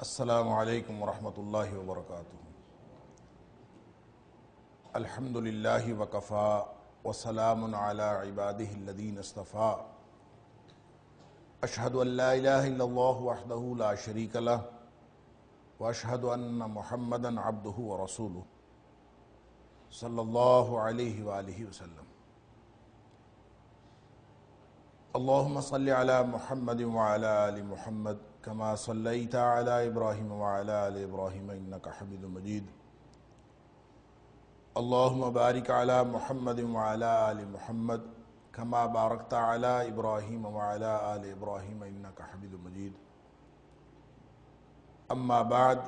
السلام علیکم ورحمۃ اللہ وبرکاتہ۔ الحمدللہ وکفا وسلام علی عبادہ الذین اصطفیٰ۔ اشہد ان لا الہ الا اللہ وحدہ لا شریک لہ واشہد ان محمدا عبدہ ورسولہ صلی اللہ علیہ وآلہ وسلم۔ اللہم صلی علی محمد وعلی آل محمد کما صلیت علی ابراہیم وعلی آل ابراہیم انک حمید مجید۔ اللہم بارک علی محمد وعلی آل محمد کما بارکت علی ابراہیم وعلی آل ابراہیم انک حمید مجید۔ اما بعد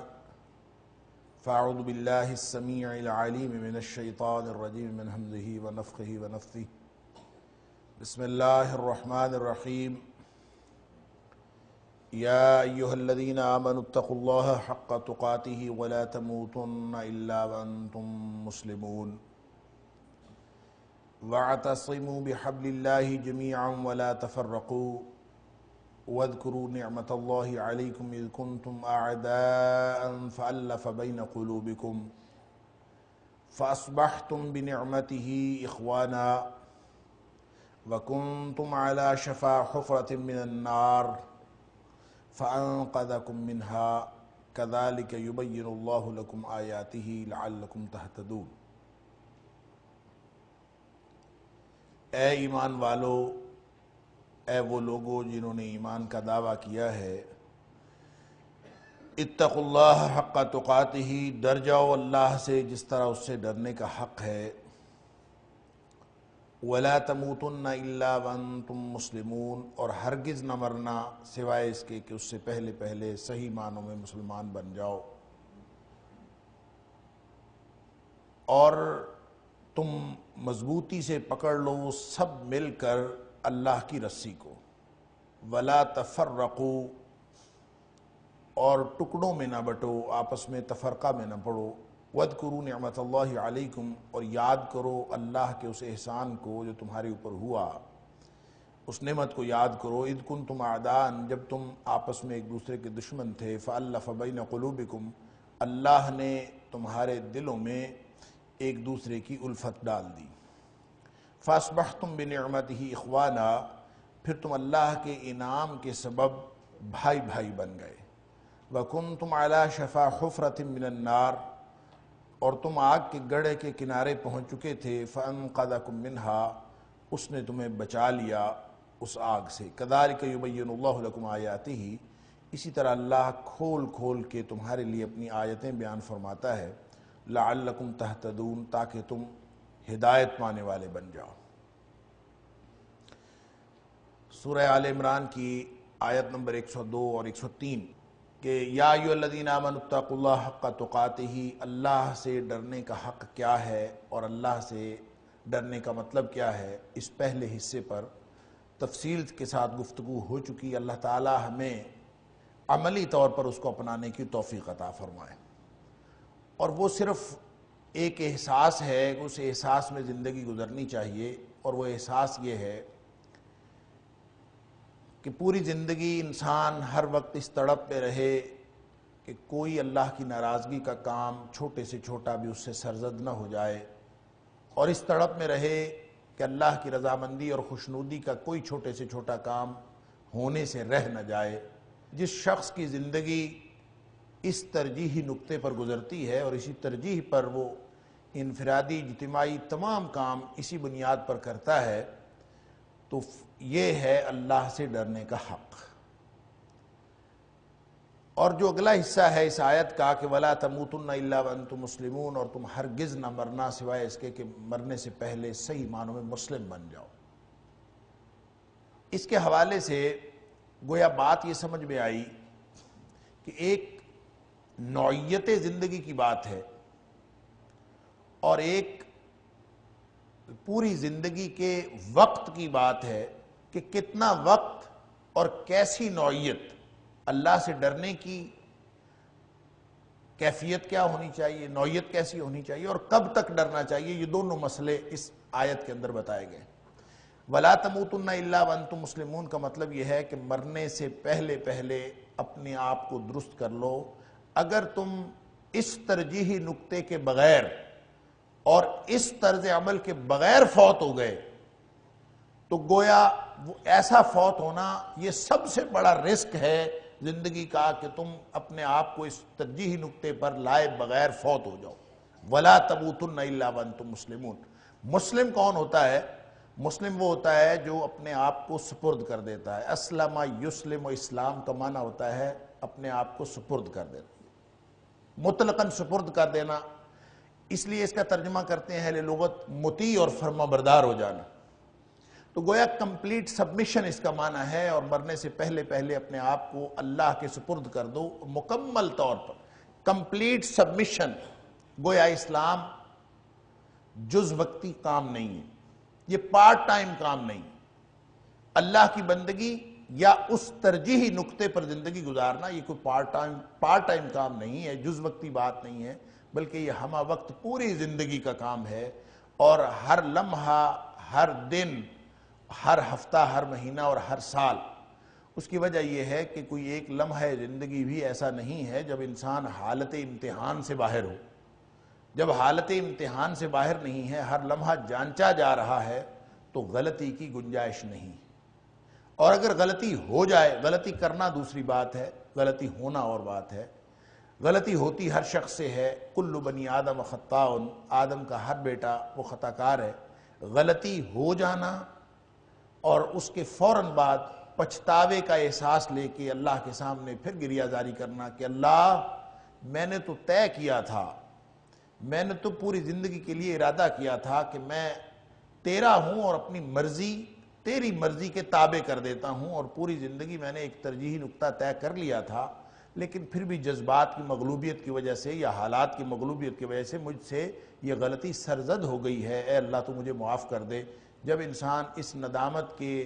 فاعوذ باللہ السمیع العلیم من الشیطان الرجیم من ہمزہ ونفخہ ونفثہ۔ بسم اللہ الرحمن الرحیم۔ یا ایہا الذین آمنوا اتقوا اللہ حق تقاتہ ولا تموتن الا وانتم مسلمون واعتصموا بحبل اللہ جميعا ولا تفرقوا واذکروا نعمت اللہ علیکم اذ کنتم اعداء فألف بین قلوبکم فاصبحتم بنعمتہ اخوانا وَكُنْتُمْ عَلَى شَفَا حُفْرَةٍ مِّنَ النَّارِ فَأَنْقَذَكُمْ مِنْهَا كَذَلِكَ يُبَيِّنُ اللَّهُ لَكُمْ آيَاتِهِ لَعَلَّكُمْ تَهْتَدُونَ۔ اے ایمان والو، اے وہ لوگو جنہوں نے ایمان کا دعویٰ کیا ہے، اتقوا اللہ حق تقاتہ، ڈر جاؤ اللہ سے جس طرح اس سے ڈرنے کا حق ہے، وَلَا تَمُوتُنَّ إِلَّا وَأَنْتُمْ مُسْلِمُونَ، اور ہرگز نہ مرنا سوائے اس کے کہ اس سے پہلے صحیح معنوں میں مسلمان بن جاؤ، اور تم مضبوطی سے پکڑ لو سب مل کر اللہ کی رسی کو، وَلَا تَفَرَّقُوا، اور ٹکڑوں میں نہ بٹو، آپس میں تفرقہ میں نہ پڑو، وَاذْكُرُوا نِعْمَةَ اللَّهِ عَلَيْكُمْ، اور یاد کرو اللہ کے اس احسان کو جو تمہارے اوپر ہوا، اس نعمت کو یاد کرو، اذ کنتم اعداء، جب تم آپس میں ایک دوسرے کے دشمن تھے، فألف بین قلوبکم، اللہ نے تمہارے دلوں میں ایک دوسرے کی الفت ڈال دی، فاصبحتم بنعمتہ اخوانا، پھر تم اللہ کے انعام کے سبب بھائی بھائی بن گئے، وَكُنْتُمْ عَلَى شَفَا حُفْرَةٍ مِّنَ النَّارِ، اور تم آگ کے گڑھے کے کنارے پہنچ چکے تھے، فَأَنْقَذَكُمْ مِنْهَا، اس نے تمہیں بچا لیا اس آگ سے، كَذَلِكَ يُبَيِّنُ اللَّهُ لَكُمْ آيَاتِهِ، اسی طرح اللہ کھول کھول کے تمہارے لیے اپنی آیتیں بیان فرماتا ہے، لَعَلَّكُمْ تَهْتَدُونَ، تاکہ تم ہدایت پانے والے بن جاؤ۔ سورہ آل عمران کی آیت نمبر 102 اور 103 کہ یا ایھا الذین آمنوا اتقوا اللہ حق تقاتہ، اللہ سے ڈرنے کا حق کیا ہے اور اللہ سے ڈرنے کا مطلب کیا ہے، اس پہلے حصے پر تفصیل کے ساتھ گفتگو ہو چکی۔ اللہ تعالی ہمیں عملی طور پر اس کو اپنانے کی توفیق عطا فرمائے، اور وہ صرف ایک احساس ہے، اس احساس میں زندگی گزرنی چاہیے، اور وہ احساس یہ ہے کہ پوری زندگی انسان ہر وقت اس تڑپ پہ رہے کہ کوئی اللہ کی ناراضگی کا کام چھوٹے سے چھوٹا بھی اس سے سرزد نہ ہو جائے، اور اس تڑپ میں رہے کہ اللہ کی رضامندی اور خوشنودی کا کوئی چھوٹے سے چھوٹا کام ہونے سے رہ نہ جائے۔ جس شخص کی زندگی اس ترجیحی نقطے پر گزرتی ہے اور اسی ترجیح پر وہ انفرادی اجتماعی تمام کام اسی بنیاد پر کرتا ہے، تو یہ ہے اللہ سے ڈرنے کا حق۔ اور جو اگلا حصہ ہے اس آیت کا کہ وَلَا تَمُوتُنَّ إِلَّا وَأَنْتُمْ مُسْلِمُونَ، اور تم ہرگز نہ مرنا سوائے اس کے کہ مرنے سے پہلے صحیح معنوں میں مسلم بن جاؤ، اس کے حوالے سے گویا بات یہ سمجھ میں آئی کہ ایک نوعیت زندگی کی بات ہے، اور ایک پوری زندگی کے وقت کی بات ہے کہ کتنا وقت اور کیسی نوعیت اللہ سے ڈرنے کی کیفیت کیا ہونی چاہیے، نوعیت کیسی ہونی چاہیے، اور کب تک ڈرنا چاہیے، یہ دونوں مسئلے اس آیت کے اندر بتائے گئے۔ وَلَا تَمُوتُنَّ إِلَّا وَأَنْتُمْ مُسْلِمُونَ کا مطلب یہ ہے کہ مرنے سے پہلے اپنے آپ کو درست کر لو. اگر تم اس ترجیحی نقطے کے بغیر اور اس طرز عمل کے بغیر فوت ہو گئے تو گویا وہ ایسا فوت ہونا یہ سب سے بڑا رسک ہے زندگی کا کہ تم اپنے آپ کو اس ترجیحی نقطے پر لائے بغیر فوت ہو جاؤ. وَلَا تَمُوتُنَّ إِلَّا وَأَنْتُمْ مُسْلِمُونَ. مسلم کون ہوتا ہے؟ مسلم وہ ہوتا ہے جو اپنے آپ کو سپرد کر دیتا ہے. اسلم یسلم، و اسلام کا معنی ہوتا ہے اپنے آپ کو سپرد کر دینا، مطلقاً سپرد کر دینا. اس لیے اس کا ترجمہ کرتے ہیں اہل لغت مطیع اور فرما بردار ہو جانا. تو گویا کمپلیٹ سبمیشن اس کا معنی ہے، اور مرنے سے پہلے پہلے اپنے آپ کو اللہ کے سپرد کر دو مکمل طور پر. Complete submission. گویا اسلام جز وقتی کام نہیں ہے، یہ پارٹ ٹائم کام نہیں. اللہ کی بندگی یا اس ترجیحی نقطے پر زندگی گزارنا یہ کوئی پارٹ ٹائم کام نہیں ہے، جز وقتی بات نہیں ہے، بلکہ یہ ہمہ وقت پوری زندگی کا کام ہے. اور ہر لمحہ، ہر دن، ہر ہفتہ، ہر مہینہ اور ہر سال. اس کی وجہ یہ ہے کہ کوئی ایک لمحہ زندگی بھی ایسا نہیں ہے جب انسان حالت امتحان سے باہر ہو. جب حالت امتحان سے باہر نہیں ہے، ہر لمحہ جانچا جا رہا ہے، تو غلطی کی گنجائش نہیں. اور اگر غلطی ہو جائے، غلطی کرنا دوسری بات ہے، غلطی ہونا اور بات ہے. غلطی ہوتی ہر شخص سے ہے. کل بنی آدم خطاء، آدم کا ہر بیٹا وہ خطا کار ہے. غلطی ہو جانا اور اس کے فوراً بعد پچھتاوے کا احساس لے کے اللہ کے سامنے پھر گریہ زاری کرنا کہ اللہ میں نے تو طے کیا تھا، میں نے تو پوری زندگی کے لیے ارادہ کیا تھا کہ میں تیرا ہوں اور اپنی مرضی تیری مرضی کے تابع کر دیتا ہوں، اور پوری زندگی میں نے ایک ترجیحی نقطہ طے کر لیا تھا، لیکن پھر بھی جذبات کی مغلوبیت کی وجہ سے یا حالات کی مغلوبیت کی وجہ سے مجھ سے یہ غلطی سرزد ہو گئی ہے، اے اللہ تو مجھے معاف کر دے. جب انسان اس ندامت کے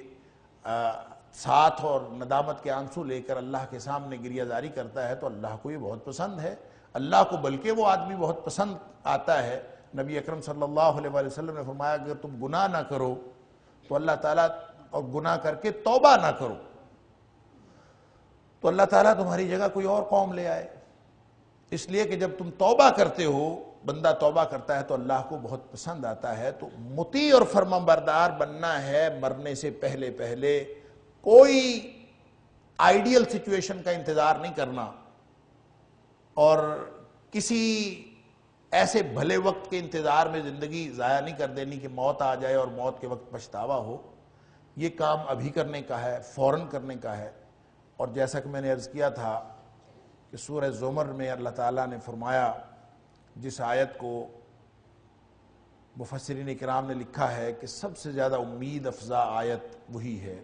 ساتھ اور ندامت کے آنسو لے کر اللہ کے سامنے گریہ زاری کرتا ہے تو اللہ کو یہ بہت پسند ہے. اللہ کو بلکہ وہ آدمی بہت پسند آتا ہے. نبی اکرم صلی اللہ علیہ وآلہ وسلم نے فرمایا اگر تم گناہ نہ کرو تو اللہ تعالیٰ، اور گناہ کر کے توبہ نہ کرو تو اللہ تعالیٰ تمہاری جگہ کوئی اور قوم لے آئے. اس لیے کہ جب تم توبہ کرتے ہو، بندہ توبہ کرتا ہے تو اللہ کو بہت پسند آتا ہے. تو مطیع اور فرما بردار بننا ہے مرنے سے پہلے پہلے. کوئی آئیڈیل سچویشن کا انتظار نہیں کرنا اور کسی ایسے بھلے وقت کے انتظار میں زندگی ضائع نہیں کر دینی کہ موت آ جائے اور موت کے وقت پچھتاوا ہو. یہ کام ابھی کرنے کا ہے، فوراً کرنے کا ہے. اور جیسا کہ میں نے عرض کیا تھا کہ سورہ زمر میں اللہ تعالیٰ نے فرمایا، جس آیت کو مفسرین کرام نے لکھا ہے کہ سب سے زیادہ امید افزا آیت وہی ہے،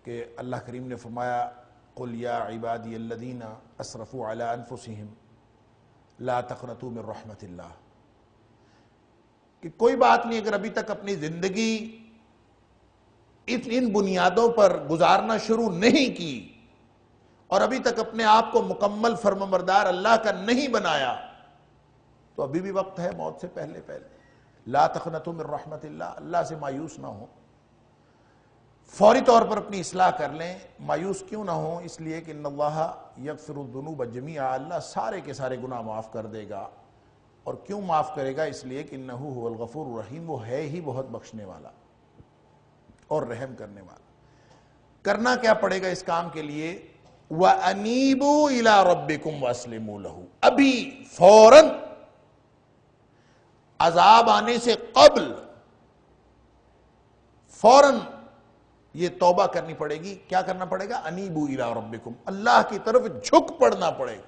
کہ اللہ کریم نے فرمایا قُلْ يَا عِبَادِيَ الَّذِينَ أَسْرَفُوا عَلَىٰ أَنفُسِهِمْ لَا تَقْنَطُوا مِن رَحْمَةِ اللَّهِ. کہ کوئی بات نہیں اگر ابھی تک اپنی زندگی ان بنیادوں پر گزارنا شروع نہیں کی اور ابھی تک اپنے آپ کو مکمل فرمانبردار اللہ کا نہیں بنایا تو ابھی بھی وقت ہے موت سے پہلے پہلے. لا تقنطوا من رحمت اللہ، اللہ سے مایوس نہ ہو، فوری طور پر اپنی اصلاح کر لیں. مایوس کیوں نہ ہوں؟ اس لیے کہ ان اللہ یغفر الذنوب جمیعا، اللہ سارے کے سارے گناہ معاف کر دے گا. اور کیوں معاف کرے گا؟ اس لیے کہ انہ هو الغفور الرحیم، وہ ہے ہی بہت بخشنے والا اور رحم کرنے والا. کرنا کیا پڑے گا اس کام کے لیے؟ وَأَنِيبُوا إِلَىٰ رَبِّكُمْ وَأَسْلِمُوا لَهُ. ابھی فوراً عذاب آنے سے قبل فوراً یہ توبہ کرنی پڑے گی. کیا کرنا پڑے گا؟ انیبو الی ربکم، اللہ کی طرف جھک پڑنا پڑے گا.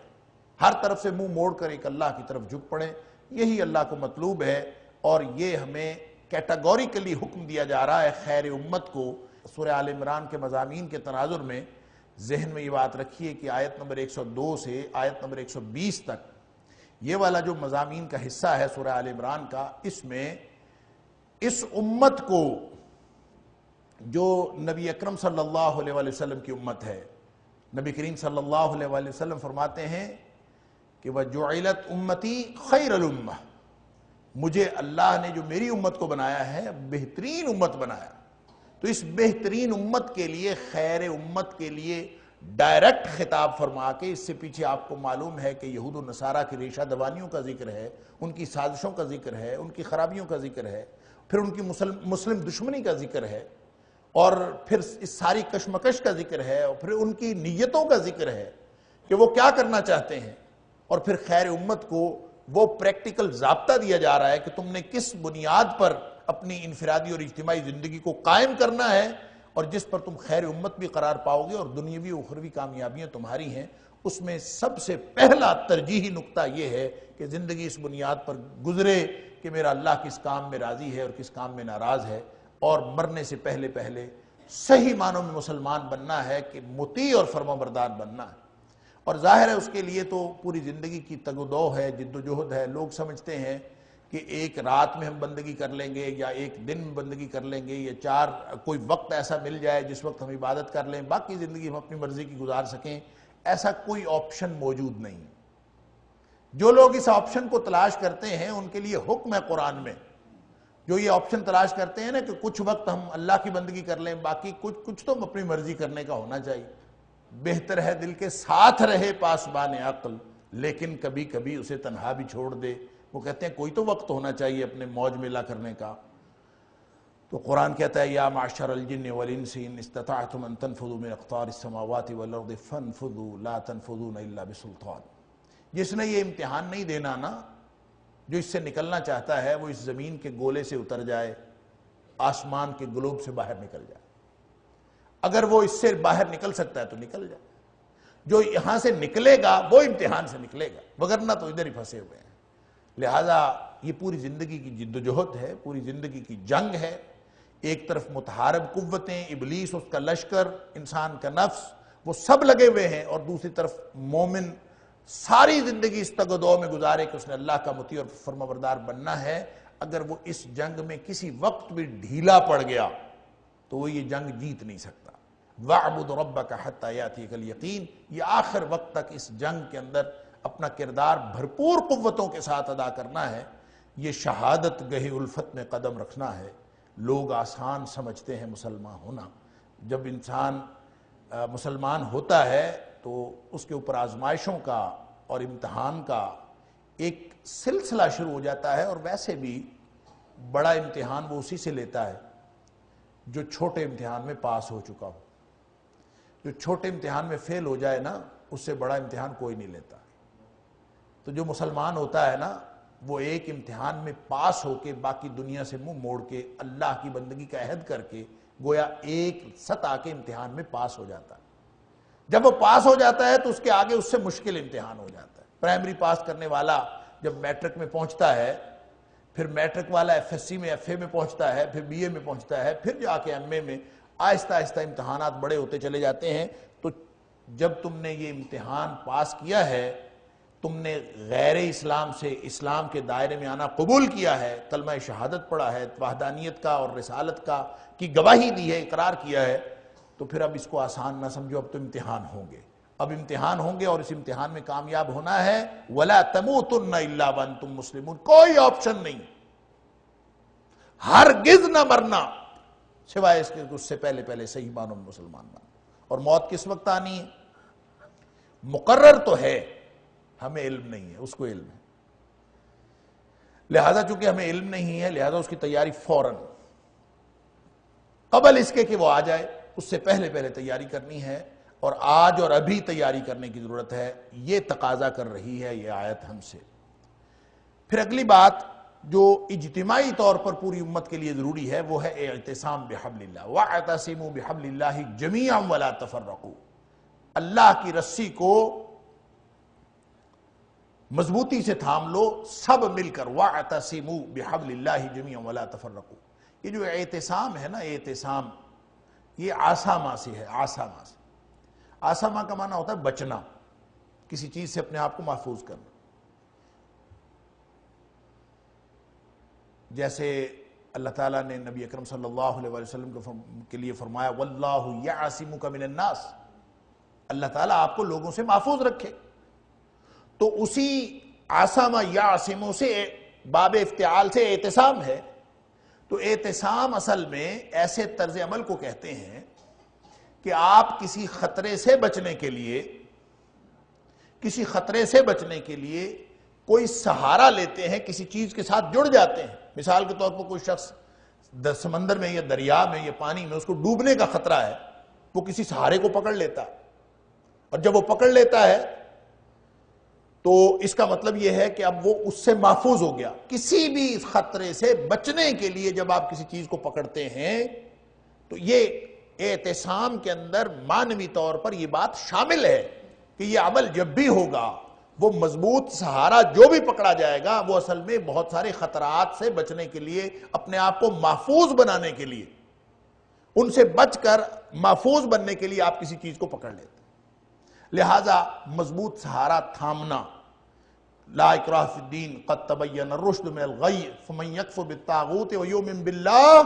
ہر طرف سے منہ موڑ کر ایک اللہ کی طرف جھک پڑے. یہی اللہ کو مطلوب ہے، اور یہ ہمیں کیٹاگوریکلی حکم دیا جا رہا ہے خیر امت کو. سورہ آل عمران کے مضامین کے تناظر میں ذہن میں یہ بات رکھیے کہ آیت نمبر 102 سے آیت نمبر 120 تک یہ والا جو مضامین کا حصہ ہے سورہ آل عمران کا، اس میں اس امت کو جو نبی اکرم صلی اللہ علیہ وآلہ وسلم کی امت ہے، نبی کریم صلی اللہ علیہ وآلہ وسلم فرماتے ہیں کہ وَجُعِلَتْ أُمَّتِي خَيْرَ الْأُمَّةِ، مجھے اللہ نے جو میری امت کو بنایا ہے بہترین امت بنایا. تو اس بہترین امت کے لیے، خیر امت کے لیے ڈائریکٹ خطاب فرما کے، اس سے پیچھے آپ کو معلوم ہے کہ یہود و نصارہ کی ریشہ دوانیوں کا ذکر ہے، ان کی سازشوں کا ذکر ہے، ان کی خرابیوں کا ذکر ہے، پھر ان کی مسلم دشمنی کا ذکر ہے، اور پھر اس ساری کشمکش کا ذکر ہے، اور پھر ان کی نیتوں کا ذکر ہے کہ وہ کیا کرنا چاہتے ہیں، اور پھر خیر امت کو وہ پریکٹیکل ضابطہ دیا جا رہا ہے کہ تم نے کس بنیاد پر اپنی انفرادی اور اجتماعی زندگی کو قائم کرنا ہے، اور جس پر تم خیر امت بھی قرار پاؤ گے اور دنیاوی و اخروی کامیابیاں تمہاری ہیں۔ اس میں سب سے پہلا ترجیحی نقطہ یہ ہے کہ زندگی اس بنیاد پر گزرے کہ میرا اللہ کس کام میں راضی ہے اور کس کام میں ناراض ہے، اور مرنے سے پہلے پہلے صحیح معنوں میں مسلمان بننا ہے کہ مطیع اور فرمانبردار بننا ہے۔ اور ظاہر ہے اس کے لیے تو پوری زندگی کی تگ و دو ہے، جد و جہد ہے۔ لوگ سمجھتے ہیں کہ ایک رات میں ہم بندگی کر لیں گے، یا ایک دن میں بندگی کر لیں گے، یا کوئی وقت ایسا مل جائے جس وقت ہم عبادت کر لیں، باقی زندگی ہم اپنی مرضی کی گزار سکیں، ایسا کوئی آپشن موجود نہیں۔ جو لوگ اس آپشن کو تلاش کرتے ہیں ان کے لیے حکم ہے قرآن میں، جو یہ آپشن تلاش کرتے ہیں نا کہ کچھ وقت ہم اللہ کی بندگی کر لیں، باقی کچھ تو اپنی مرضی کرنے کا ہونا چاہیے۔ بہتر ہے دل کے ساتھ رہے پاسبان عقل، لیکن کبھی کبھی اسے تنہا بھی چھوڑ دے۔ وہ کہتے ہیں کوئی تو وقت ہونا چاہیے اپنے موج میلہ کرنے کا۔ تو قرآن کہتا ہے یا معشر الجن والانس ان استطعتم ان تنفذوا من اقطار السماوات والارض فانفذوا لا تنفذون الا بسلطان۔ جس نے یہ امتحان نہیں دینا نا، جو اس سے نکلنا چاہتا ہے وہ اس زمین کے گولے سے اتر جائے، آسمان کے گلوب سے باہر نکل جائے۔ اگر وہ اس سے باہر نکل سکتا ہے تو نکل جائے، جو یہاں سے نکلے گا وہ امتحان سے نکلے گا، وگرنہ تو ادھر ہی پھنسے ہوئے ہیں۔ لہٰذا یہ پوری زندگی کی جد و جہد ہے، پوری زندگی کی جنگ ہے۔ ایک طرف متحارب قوتیں، ابلیس، اس کا لشکر، انسان کا نفس، وہ سب لگے ہوئے ہیں، اور دوسری طرف مومن ساری زندگی اس تگ و دو میں گزارے کہ اس نے اللہ کا مطیع اور فرمانبردار بننا ہے۔ اگر وہ اس جنگ میں کسی وقت بھی ڈھیلا پڑ گیا تو وہ یہ جنگ جیت نہیں سکتا۔ وَاعْبُدْ رَبَّكَ حَتَّى يَأْتِيَكَ الْيَقِينُ، یہ آخر وقت تک اس جنگ کے اندر اپنا کردار بھرپور قوتوں کے ساتھ ادا کرنا ہے۔ یہ شہادت گہے الفت میں قدم رکھنا ہے۔ لوگ آسان سمجھتے ہیں مسلمان ہونا، جب انسان مسلمان ہوتا ہے تو اس کے اوپر آزمائشوں کا اور امتحان کا ایک سلسلہ شروع ہو جاتا ہے، اور ویسے بھی بڑا امتحان وہ اسی سے لیتا ہے جو چھوٹے امتحان میں پاس ہو چکا ہو۔ جو چھوٹے امتحان میں فیل ہو جائے نا، اس سے بڑا امتحان کوئی نہیں لیتا۔ تو جو مسلمان ہوتا ہے نا، وہ ایک امتحان میں پاس ہو کے باقی دنیا سے منہ موڑ کے اللہ کی بندگی کا عہد کر کے گویا ایک سطح کے امتحان میں پاس ہو جاتا ہے۔ جب وہ پاس ہو جاتا ہے تو اس کے آگے اس سے مشکل امتحان ہو جاتا ہے۔ پرائمری پاس کرنے والا جب میٹرک میں پہنچتا ہے، پھر میٹرک والا ایف ایس سی میں، ایف اے میں پہنچتا ہے، پھر بی اے میں پہنچتا ہے، پھر جا کے ایم اے میں، آہستہ آہستہ امتحانات بڑے ہوتے چلے جاتے ہیں۔ تو جب تم نے یہ امتحان پاس کیا ہے، تم نے غیر اسلام سے اسلام کے دائرے میں آنا قبول کیا ہے، کلمہ شہادت پڑھا ہے، وحدانیت کا اور رسالت کا کی گواہی دی ہے، اقرار کیا ہے، تو پھر اب اس کو آسان نہ سمجھو، اب تو امتحان ہوں گے، اب امتحان ہوں گے، اور اس امتحان میں کامیاب ہونا ہے۔ وَلَا تَمُوتُنَّ إِلَّا وَأَنْتُمْ مُسْلِمُونَ، کوئی آپشن نہیں، ہرگز نہ مرنا سوائے اس کے اس سے پہلے پہلے صحیح معنوں میں مسلمان بننا۔ اور موت کس وقت آنی ہے مقرر تو ہے، ہمیں علم نہیں ہے، اس کو علم ہے۔ لہذا چونکہ ہمیں علم نہیں ہے، لہذا اس کی تیاری فوراً قبل اس کے کہ وہ آ جائے، اس سے پہلے پہلے تیاری کرنی ہے، اور آج اور ابھی تیاری کرنے کی ضرورت ہے۔ یہ تقاضا کر رہی ہے یہ آیت ہم سے۔ پھر اگلی بات جو اجتماعی طور پر پوری امت کے لیے ضروری ہے وہ ہے اعتصام بحبل اللہ، وَاعْتَصِمُوا بِحَبْلِ اللَّهِ جَمِيعًا وَلَا تَفَرَّقُوا، اللہ کی رسی کو مضبوطی سے تھام لو سب مل کر، وَاعْتَصِمُوا بِحَبْلِ اللَّهِ جَمِيعًا وَلَا تَفَرَّقُوا۔ یہ جو اعتصام ہے نا، اعتصام یہ عاصمہ سے ہے، عاصمہ سے۔ عاصمہ کا معنی ہوتا ہے بچنا، کسی چیز سے اپنے آپ کو محفوظ کرنا۔ جیسے اللہ تعالیٰ نے نبی اکرم صلی اللہ علیہ وسلم کے لیے فرمایا وَاللَّهُ يَعْصِمُكَ مِنَ النَّاسِ، اللہ تعالیٰ آپ کو لوگوں سے محفوظ رکھے۔ تو اسی عاصمہ یعصمو سے باب افتعال سے اعتصام ہے۔ تو اعتصام اصل میں ایسے طرز عمل کو کہتے ہیں کہ آپ کسی خطرے سے بچنے کے لیے کوئی سہارا لیتے ہیں، کسی چیز کے ساتھ جڑ جاتے ہیں۔ مثال کے طور پر کوئی شخص سمندر میں یا دریا میں یا پانی میں اس کو ڈوبنے کا خطرہ ہے، وہ کسی سہارے کو پکڑ لیتا ہے، اور جب وہ پکڑ لیتا ہے تو اس کا مطلب یہ ہے کہ اب وہ اس سے محفوظ ہو گیا۔ کسی بھی خطرے سے بچنے کے لیے جب آپ کسی چیز کو پکڑتے ہیں تو یہ اعتصام کے اندر معنوی طور پر یہ بات شامل ہے کہ یہ عمل جب بھی ہوگا، وہ مضبوط سہارا جو بھی پکڑا جائے گا وہ اصل میں بہت سارے خطرات سے بچنے کے لیے، اپنے آپ کو محفوظ بنانے کے لیے، ان سے بچ کر محفوظ بننے کے لیے آپ کسی چیز کو پکڑ لیتے ہیں۔ لہذا مضبوط سہارا تھامنا، لا اکراہ فی الدین قد تبین الرشد من الغی فمن یکفر بالطاغوت ویؤمن باللہ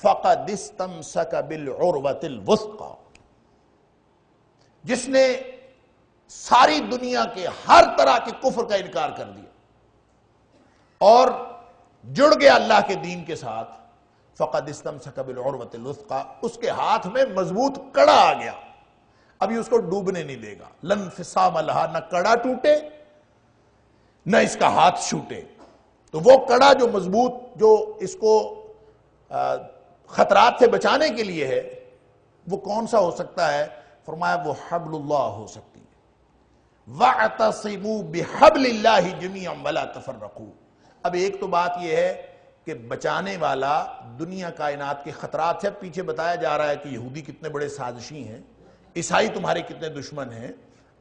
فقد استمسک بالعروۃ الوثقی، جس نے ساری دنیا کے ہر طرح کے کفر کا انکار کر دیا اور جڑ گیا اللہ کے دین کے ساتھ، فقد استمسک بالعروۃ الوثقی، اس کے ہاتھ میں مضبوط کڑا آ گیا، ابھی اس کو ڈوبنے نہیں دے گا۔ لن انفصام لہا، نہ کڑا ٹوٹے نہ اس کا ہاتھ چھوٹے۔ تو وہ کڑا جو مضبوط، جو اس کو خطرات سے بچانے کے لیے ہے، وہ کون سا ہو سکتا ہے؟ فرمایا وہ حبل اللہ ہو سکتی ہے۔ وَاعْتَصِمُوا بِحَبْلِ اللَّهِ جَمِيعًا وَلَا تَفَرَّقُوا۔ اب ایک تو بات یہ ہے کہ بچانے والا دنیا کائنات کے خطرات سے، پیچھے بتایا جا رہا ہے کہ یہودی کتنے بڑے سازشی ہیں، عیسائی تمہارے کتنے دشمن ہیں،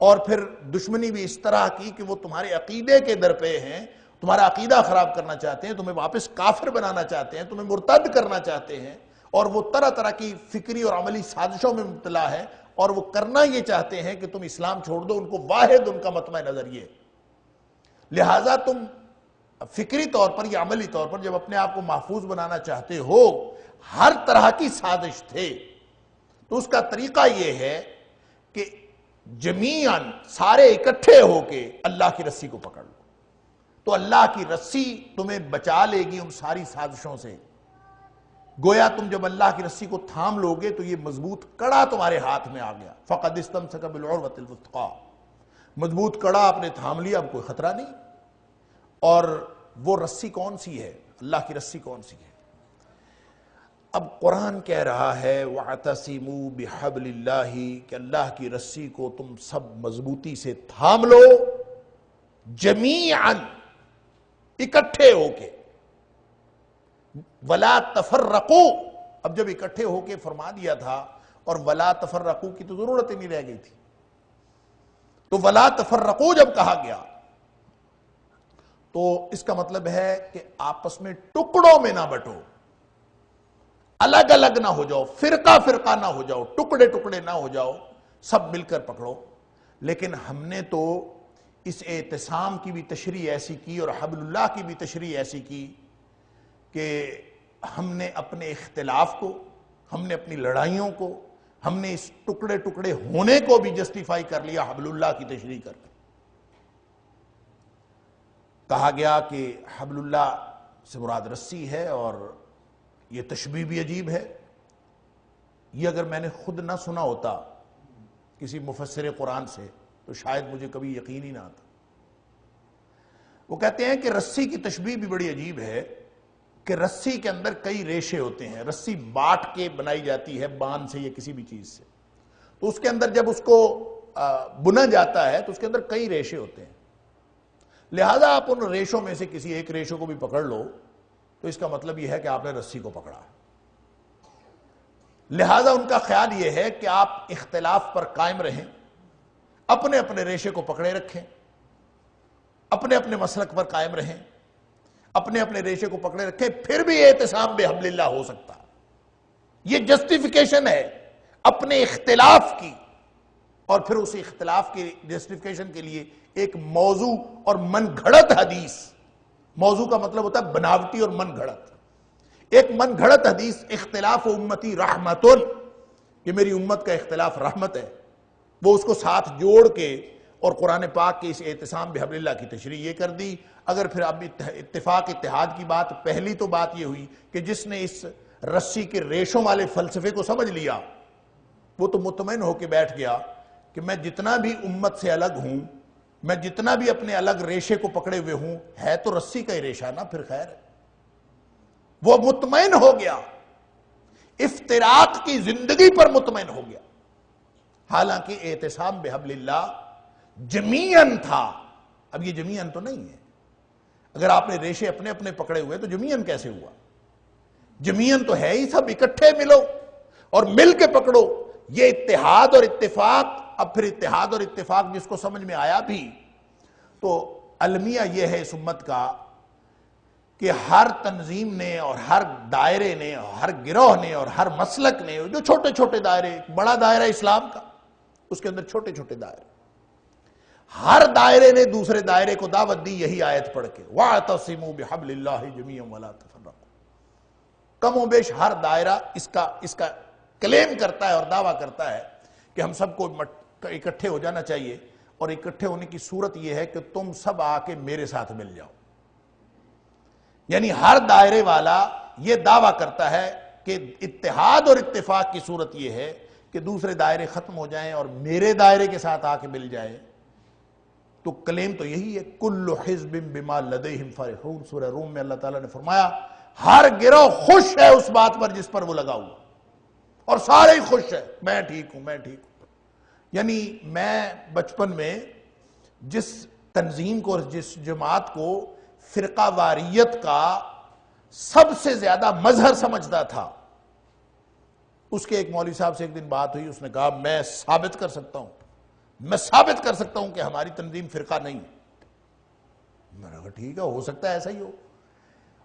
اور پھر دشمنی بھی اس طرح کی کہ وہ تمہارے عقیدے کے در پہ ہیں، تمہارا عقیدہ خراب کرنا چاہتے ہیں، تمہیں واپس کافر بنانا چاہتے ہیں، تمہیں مرتد کرنا چاہتے ہیں، اور وہ طرح طرح کی فکری اور عملی سازشوں میں مبتلا ہے، اور وہ کرنا یہ چاہتے ہیں کہ تم اسلام چھوڑ دو۔ ان کو واحد ان کا مطمع نظر یہ، لہٰذا تم فکری طور پر یا عملی طور پر جب اپنے آپ کو محفوظ بنانا چاہتے ہو، ہر طرح کی سازش تھے، تو اس کا طریقہ یہ ہے کہ جمیعاً سارے اکٹھے ہو کے اللہ کی رسی کو پکڑ لو، تو اللہ کی رسی تمہیں بچا لے گی ان ساری سازشوں سے۔ گویا تم جب اللہ کی رسی کو تھام لو گے تو یہ مضبوط کڑا تمہارے ہاتھ میں آ گیا، فقد استمسک بالعروۃ الوثقی، مضبوط کڑا آپ نے تھام لیا، اب کوئی خطرہ نہیں۔ اور وہ رسی کون سی ہے؟ اللہ کی رسی کون سی ہے؟ اب قرآن کہہ رہا ہے وَاعْتَصِمُوا بِحَبْلِ اللَّهِ، کہ اللہ کی رسی کو تم سب مضبوطی سے تھام لو، جمیعاً، اکٹھے ہو کے، وَلَا تَفَرَّقُوا۔ اب جب اکٹھے ہو کے فرما دیا تھا، اور وَلَا تَفَرَّقُوا کی تو ضرورت ہی نہیں رہ گئی تھی، تو وَلَا تَفَرَّقُوا جب کہا گیا تو اس کا مطلب ہے کہ آپس میں ٹکڑوں میں نہ بٹو، الگ الگ نہ ہو جاؤ، فرقہ فرقہ نہ ہو جاؤ، ٹکڑے ٹکڑے نہ ہو جاؤ، سب مل کر پکڑو۔ لیکن ہم نے تو اس اعتصام کی بھی تشریح ایسی کی اور حبل اللہ کی بھی تشریح ایسی کی کہ ہم نے اپنے اختلاف کو، ہم نے اپنی لڑائیوں کو، ہم نے اس ٹکڑے ٹکڑے ہونے کو بھی جسٹیفائی کر لیا حبل اللہ کی تشریح کر کے۔ کہا گیا کہ حبل اللہ سے مراد رسی ہے، اور یہ تشبیہ بھی عجیب ہے۔ یہ اگر میں نے خود نہ سنا ہوتا کسی مفسر قرآن سے تو شاید مجھے کبھی یقین ہی نہ آتا۔ وہ کہتے ہیں کہ رسی کی تشبیہ بھی بڑی عجیب ہے کہ رسی کے اندر کئی ریشے ہوتے ہیں، رسی باٹ کے بنائی جاتی ہے بان سے یا کسی بھی چیز سے، تو اس کے اندر جب اس کو بنا جاتا ہے تو اس کے اندر کئی ریشے ہوتے ہیں، لہذا آپ ان ریشوں میں سے کسی ایک ریشوں کو بھی پکڑ لو تو اس کا مطلب یہ ہے کہ آپ نے رسی کو پکڑا۔ لہذا ان کا خیال یہ ہے کہ آپ اختلاف پر قائم رہیں، اپنے اپنے ریشے کو پکڑے رکھیں، اپنے اپنے مسلک پر قائم رہیں، اپنے اپنے ریشے کو پکڑے رکھیں، پھر بھی اعتصام بحبل اللہ ہو سکتا۔ یہ جسٹیفیکیشن ہے اپنے اختلاف کی، اور پھر اس اختلاف کی جسٹیفیکیشن کے لیے ایک موضوع اور من گھڑت حدیث، موضوع کا مطلب ہوتا ہے بناوٹی اور من گھڑت، ایک من گھڑت حدیث، اختلاف امتی رحمت، کہ میری امت کا اختلاف رحمت ہے، وہ اس کو ساتھ جوڑ کے اور قرآن پاک کے اس اعتصام بحبل اللہ کی تشریح یہ کر دی۔ اگر پھر اب اتفاق اتحاد کی بات، پہلی تو بات یہ ہوئی کہ جس نے اس رسی کے ریشوں والے فلسفے کو سمجھ لیا وہ تو مطمئن ہو کے بیٹھ گیا کہ میں جتنا بھی امت سے الگ ہوں، میں جتنا بھی اپنے الگ ریشے کو پکڑے ہوئے ہوں، ہے تو رسی کا ہی ریشہ نا، پھر خیر ہے۔ وہ مطمئن ہو گیا، افتراق کی زندگی پر مطمئن ہو گیا، حالانکہ اعتصام بحبل اللہ جمیعاً تھا۔ اب یہ جمیعاً تو نہیں ہے، اگر آپ نے ریشے اپنے اپنے پکڑے ہوئے تو جمیعاً کیسے ہوا؟ جمیعاً تو ہے ہی سب اکٹھے ملو اور مل کے پکڑو۔ یہ اتحاد اور اتفاق، اب پھر اتحاد اور اتفاق جس کو سمجھ میں آیا بھی، تو المیہ یہ ہے اس امت کا کہ ہر تنظیم نے اور ہر دائرے نے اور ہر گروہ نے اور ہر مسلک نے، جو چھوٹے چھوٹے دائرے، بڑا دائرہ اسلام کا، اس کے اندر چھوٹے چھوٹے دائرے، ہر دائرے نے دوسرے دائرے کو دعوت دی یہی آیت پڑھ کے، وَاعْتَصِمُوا بِحَبْلِ اللَّهِ جَمِيعًا وَلَا تَفَرَّقُوا۔ کم و بیش ہر دائرہ اس کا کلیم کرتا ہے اور دعویٰ کرتا ہے کہ ہم سب کو اکٹھے ہو جانا چاہیے، اور اکٹھے ہونے کی صورت یہ ہے کہ تم سب آ کے میرے ساتھ مل جاؤ۔ یعنی ہر دائرے والا یہ دعویٰ کرتا ہے کہ اتحاد اور اتفاق کی صورت یہ ہے کہ دوسرے دائرے ختم ہو جائیں اور میرے دائرے کے ساتھ آ کے مل جائے۔ تو کلیم تو یہی ہے، کل حزب بما لدیہم فرحون۔ سورہ روم میں اللہ تعالیٰ نے فرمایا ہر گروہ خوش ہے اس بات پر جس پر وہ لگا ہوا، اور سارے ہی خوش ہیں، میں ٹھیک ہوں، میں ٹھیک ہوں۔ یعنی میں بچپن میں جس تنظیم کو اور جس جماعت کو فرقہ واریت کا سب سے زیادہ مظہر سمجھتا تھا، اس کے ایک مولوی صاحب سے ایک دن بات ہوئی، اس نے کہا میں ثابت کر سکتا ہوں کہ ہماری تنظیم فرقہ نہیں ہے۔ میں نے کہا ٹھیک ہے، ہو سکتا ہے ایسا ہی ہو۔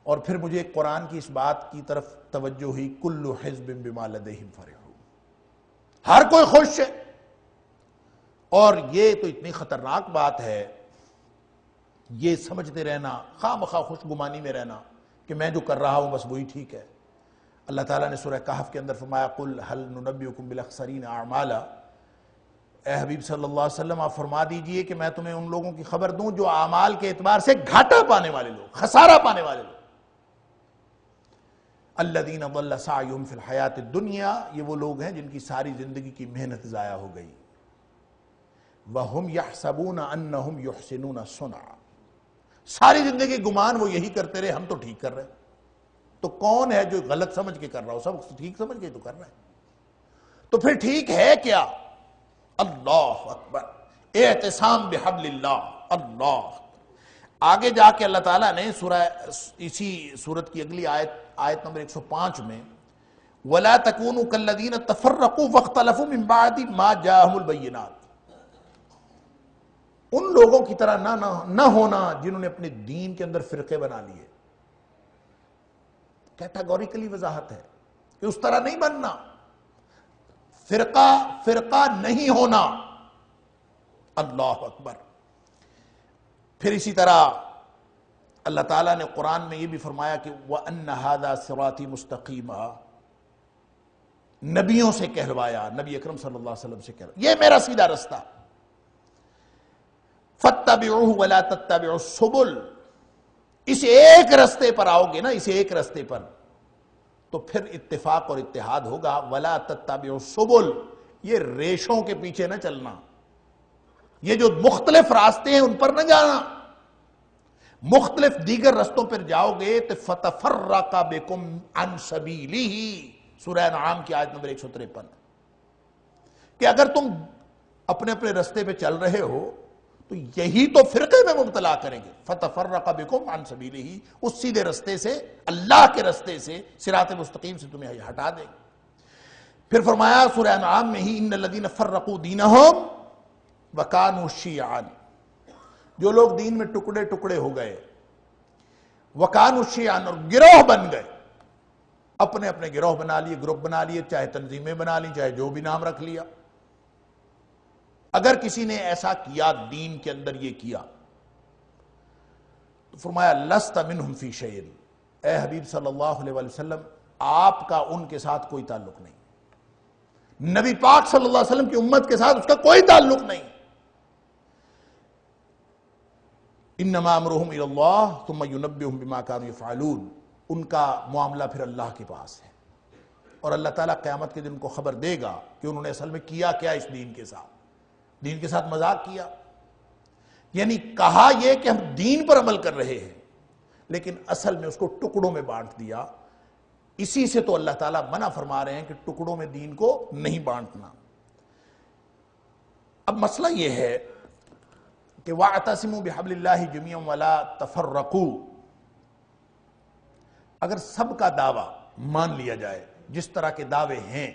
اور پھر مجھے قرآن کی اس بات کی طرف توجہ ہوئی، کل حزب بما لدیہم فرحون، ہر کوئی خوش ہے۔ اور یہ تو اتنی خطرناک بات ہے، یہ سمجھتے رہنا، خواہ مخواہ خوش گمانی میں رہنا کہ میں جو کر رہا ہوں بس وہی ٹھیک ہے۔ اللہ تعالیٰ نے سورہ کہف کے اندر فرمایا قل هل ننبئکم بالاخسرین اعمالا، اے حبیب صلی اللہ علیہ وسلم آپ فرما دیجئے کہ میں تمہیں ان لوگوں کی خبر دوں جو اعمال کے اعتبار سے گھاٹا پانے والے لوگ، خسارہ پانے والے لوگ۔ الذین ضل سعیہم فی الحیات الدنیا، یہ وہ لوگ ہیں جن کی ساری زندگی کی محنت ضائع ہو گئی۔ وَهُمْ يَحْسَبُونَ أَنَّهُمْ يُحْسِنُونَ صُنْعًا، ساری زندگی گمان وہ یہی کرتے رہے ہم تو ٹھیک کر رہے ہیں۔ تو کون ہے جو غلط سمجھ کے کر رہا ہو؟ سب ٹھیک سمجھ کے تو کر رہا ہے۔ تو پھر ٹھیک ہے کیا؟ اللہ اکبر، اعتصام بحبل اللہ، اللہ۔ آگے جا کے اللہ تعالیٰ نے اسی سورت کی اگلی آیت نمبر 105 میں وَلَا تَكُونُوا كَالَّذِينَ تَفَرَّقُوا وَاخْتَلَفُوا مِن بَعْدِ مَا جَاءَهُمُ الْبَيِّنَاتُ، ان لوگوں کی طرح نہ ہونا جنہوں نے اپنے دین کے اندر فرقے بنا لیے۔ کیٹاگوریکلی وضاحت ہے کہ اس طرح نہیں بننا، فرقہ نہیں ہونا۔ اللہ اکبر۔ پھر اسی طرح اللہ تعالیٰ نے قرآن میں یہ بھی فرمایا کہ وَأَنَّ هَذَا صِرَاطِي مُسْتَقِيمًا، نبیوں سے کہلوایا، نبی اکرم صلی اللہ علیہ وسلم سے کہلوایا یہ میرا سیدھا رستہ۔ فَاتَّبِعُوهُ وَلَا تَتَّبِعُوا السُّبُلَ، اس ایک رستے پر آؤ گے نا، اس ایک رستے پر تو پھر اتفاق اور اتحاد ہوگا۔ وَلَا تَتَّبِعُوا السُّبُلَ، یہ ریشوں کے پیچھے نہ چلنا، یہ جو مختلف راستے ہیں ان پر نہ جانا۔ مختلف دیگر رستوں پر جاؤ گے تو فَتَفَرَّقَ بِكُمْ عَنْ سَبِيلِهِ، سورہ انعام کی آیت نمبر 153، کہ اگر تم اپنے اپنے رستے پہ چل رہے ہو تو یہی تو فرقے میں مبتلا کریں گے۔ فَتَفَرَّقَ بِكُمْ عَنْ سَبِيلِهِ، اس سیدھے رستے سے، اللہ کے رستے سے، صراط مستقیم سے تمہیں ہٹا دیں گے۔ پھر فرمایا سورہ انعام میں ہی إِنَّ الَّذِينَ فَرَّقُوا دِينَهُمْ وَكَانُوا شِيَعًا، جو لوگ دین میں ٹکڑے ٹکڑے ہو گئے، وَكَانُوا شِيَعًا، اور گروہ بن گئے، اپنے اپنے گروہ بنا لیے، گروپ بنا لیے، چاہے تنظیمیں بنا لی، چاہے جو بھی نام رکھ لیا۔ اگر کسی نے ایسا کیا، دین کے اندر یہ کیا، تو فرمایا لست منہم فی شیء، اے حبیب صلی اللہ علیہ وسلم آپ کا ان کے ساتھ کوئی تعلق نہیں، نبی پاک صلی اللہ علیہ وسلم کی امت کے ساتھ اس کا کوئی تعلق نہیں۔ انما امرهم الی اللہ ثم ینبئهم بما كانوا یفعلون، ان کا معاملہ پھر اللہ کے پاس ہے اور اللہ تعالیٰ قیامت کے دن ان کو خبر دے گا کہ انہوں نے اصل میں کیا کیا اس دین کے ساتھ مذاق کیا. یعنی کہا یہ کہ ہم دین پر عمل کر رہے ہیں، لیکن اصل میں اس کو ٹکڑوں میں بانٹ دیا. اسی سے تو اللہ تعالیٰ منع فرما رہے ہیں کہ ٹکڑوں میں دین کو نہیں بانٹنا. اب مسئلہ یہ ہے کہ وَاعْتَصِمُوا بِحَبْلِ اللَّهِ جَمِيعًا وَلَا تَفَرَّقُوا، اگر سب کا دعویٰ مان لیا جائے، جس طرح کے دعوے ہیں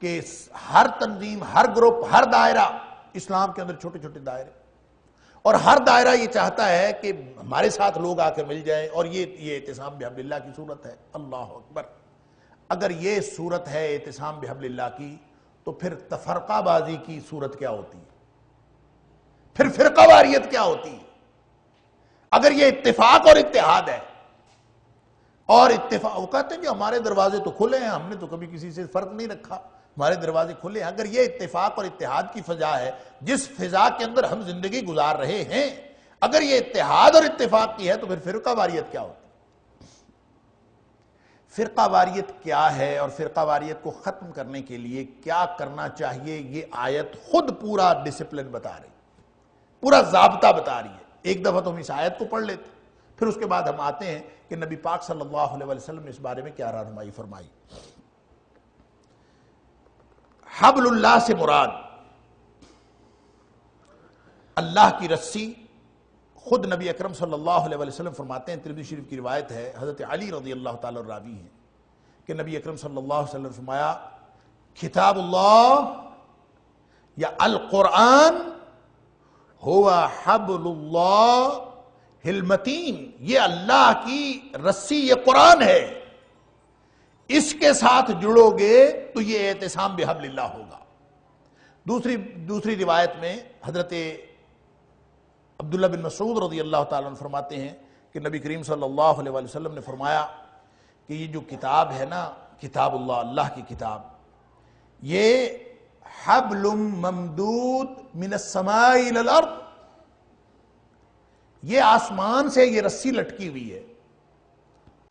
کہ ہر تنظیم، ہر گروپ، ہر دائرہ، اسلام کے اندر چھوٹے چھوٹے دائرے، اور ہر دائرہ یہ چاہتا ہے کہ ہمارے ساتھ لوگ آ کے مل جائیں، اور یہ اعتصام بحبل اللہ کی صورت ہے. اللہ اکبر. اگر یہ صورت ہے اعتصام بحبل اللہ کی، تو پھر تفرقہ بازی کی صورت کیا ہوتی ہے؟ پھر فرقہ واریت کیا ہوتی ہے؟ اگر یہ اتفاق اور اتحاد ہے، اور اتفاق، وہ کہتے ہیں کہ ہمارے دروازے تو کھلے ہیں، ہم نے تو کبھی کسی سے فرق نہیں رکھا، ہمارے دروازے کھلے ہیں. اگر یہ اتفاق اور اتحاد کی فضا ہے، جس فضا کے اندر ہم زندگی گزار رہے ہیں، اگر یہ اتحاد اور اتفاق کی ہے، تو پھر فرقہ واریت کیا ہوتی ہے؟ فرقہ واریت کیا ہے اور فرقہ واریت کو ختم کرنے کے لیے کیا کرنا چاہیے، یہ آیت خود پورا ڈسپلن بتا رہی، پورا ضابطہ بتا رہی ہے. ایک دفعہ تو ہم اس آیت کو پڑھ لیتے، پھر اس کے بعد ہم آتے ہیں کہ نبی پاک صلی اللہ علیہ وسلم نے اس بارے میں کیا رہنمائی فرمائی. حبل اللہ سے مراد اللہ کی رسی. خود نبی اکرم صلی اللہ علیہ وسلم فرماتے ہیں، ترمذی شریف کی روایت ہے، حضرت علی رضی اللہ تعالی راوی ہیں، کہ نبی اکرم صلی اللہ علیہ وسلم فرمایا، کتاب اللہ یا القرآن ہوا حبل اللہ المتین، یہ اللہ کی رسی، یہ قرآن ہے، اس کے ساتھ جڑو گے تو یہ اعتصام بحبل اللہ ہوگا. دوسری روایت میں حضرت عبداللہ بن مسعود رضی اللہ تعالیٰ عنہ فرماتے ہیں کہ نبی کریم صلی اللہ علیہ وسلم نے فرمایا کہ یہ جو کتاب ہے نا، کتاب اللہ، اللہ کی کتاب، یہ حبل ممدود من السماء الى الارض، یہ آسمان سے یہ رسی لٹکی ہوئی ہے،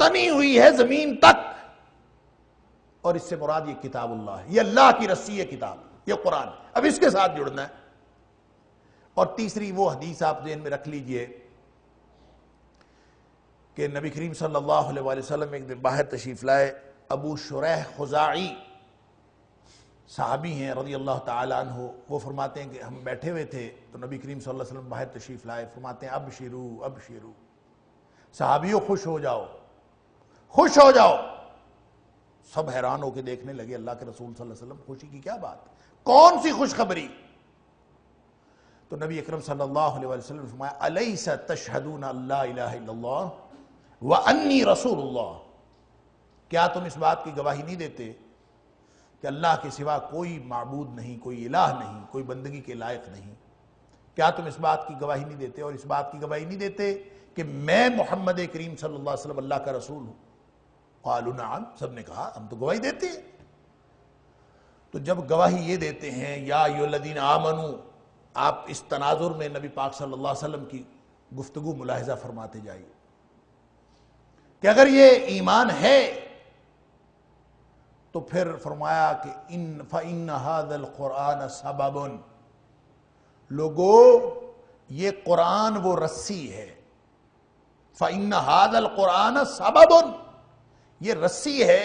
تنی ہوئی ہے زمین تک، اور اس سے مراد یہ کتاب اللہ ہے، یہ اللہ کی رسی ہے کتاب، یہ قرآن. اب اس کے ساتھ جڑنا ہے. اور تیسری وہ حدیث آپ ذہن میں رکھ لیجئے کہ نبی کریم صلی اللہ علیہ وسلم ایک دن باہر تشریف لائے. ابو شریح خزاعی صحابی ہیں رضی اللہ تعالیٰ عنہ، وہ فرماتے ہیں کہ ہم بیٹھے ہوئے تھے تو نبی کریم صلی اللہ علیہ وسلم باہر تشریف لائے، فرماتے ہیں ابشروا ابشروا، صحابیوں خوش ہو جاؤ، خوش ہو جاؤ. سب حیران ہو کے دیکھنے لگے، اللہ کے رسول صلی اللہ علیہ وسلم، خوشی کی کیا بات، کون سی خوشخبری؟ تو نبی اکرم صلی اللہ علیہ وسلم نے فرمایا، الیس تشہدون لا الہ الا اللہ وانی رسول اللہ، کیا تم اس بات کی گواہی نہیں دیتے کہ اللہ کے سوا کوئی معبود نہیں، کوئی الہ نہیں، کوئی بندگی کے لائق نہیں؟ کیا تم اس بات کی گواہی نہیں دیتے، اور اس بات کی گواہی نہیں دیتے کہ میں محمد کریم صلی اللہ علیہ وسلم اللہ کا رسول ہوں؟ قالوا نعم، سب نے کہا ہم تو گواہی دیتے ہیں. تو جب گواہی یہ دیتے ہیں، یا ایھا الذین آمنوا، آپ اس تناظر میں نبی پاک صلی اللہ علیہ وسلم کی گفتگو ملاحظہ فرماتے جائیے کہ اگر یہ ایمان ہے تو پھر فرمایا کہ فَإِنَّ هَذَا الْقُرْآنَ سَبَبٌ، لوگو یہ قرآن وہ رسی ہے. فَإِنَّ هَذَا الْقُرْآنَ سَبَبٌ، یہ رسی ہے،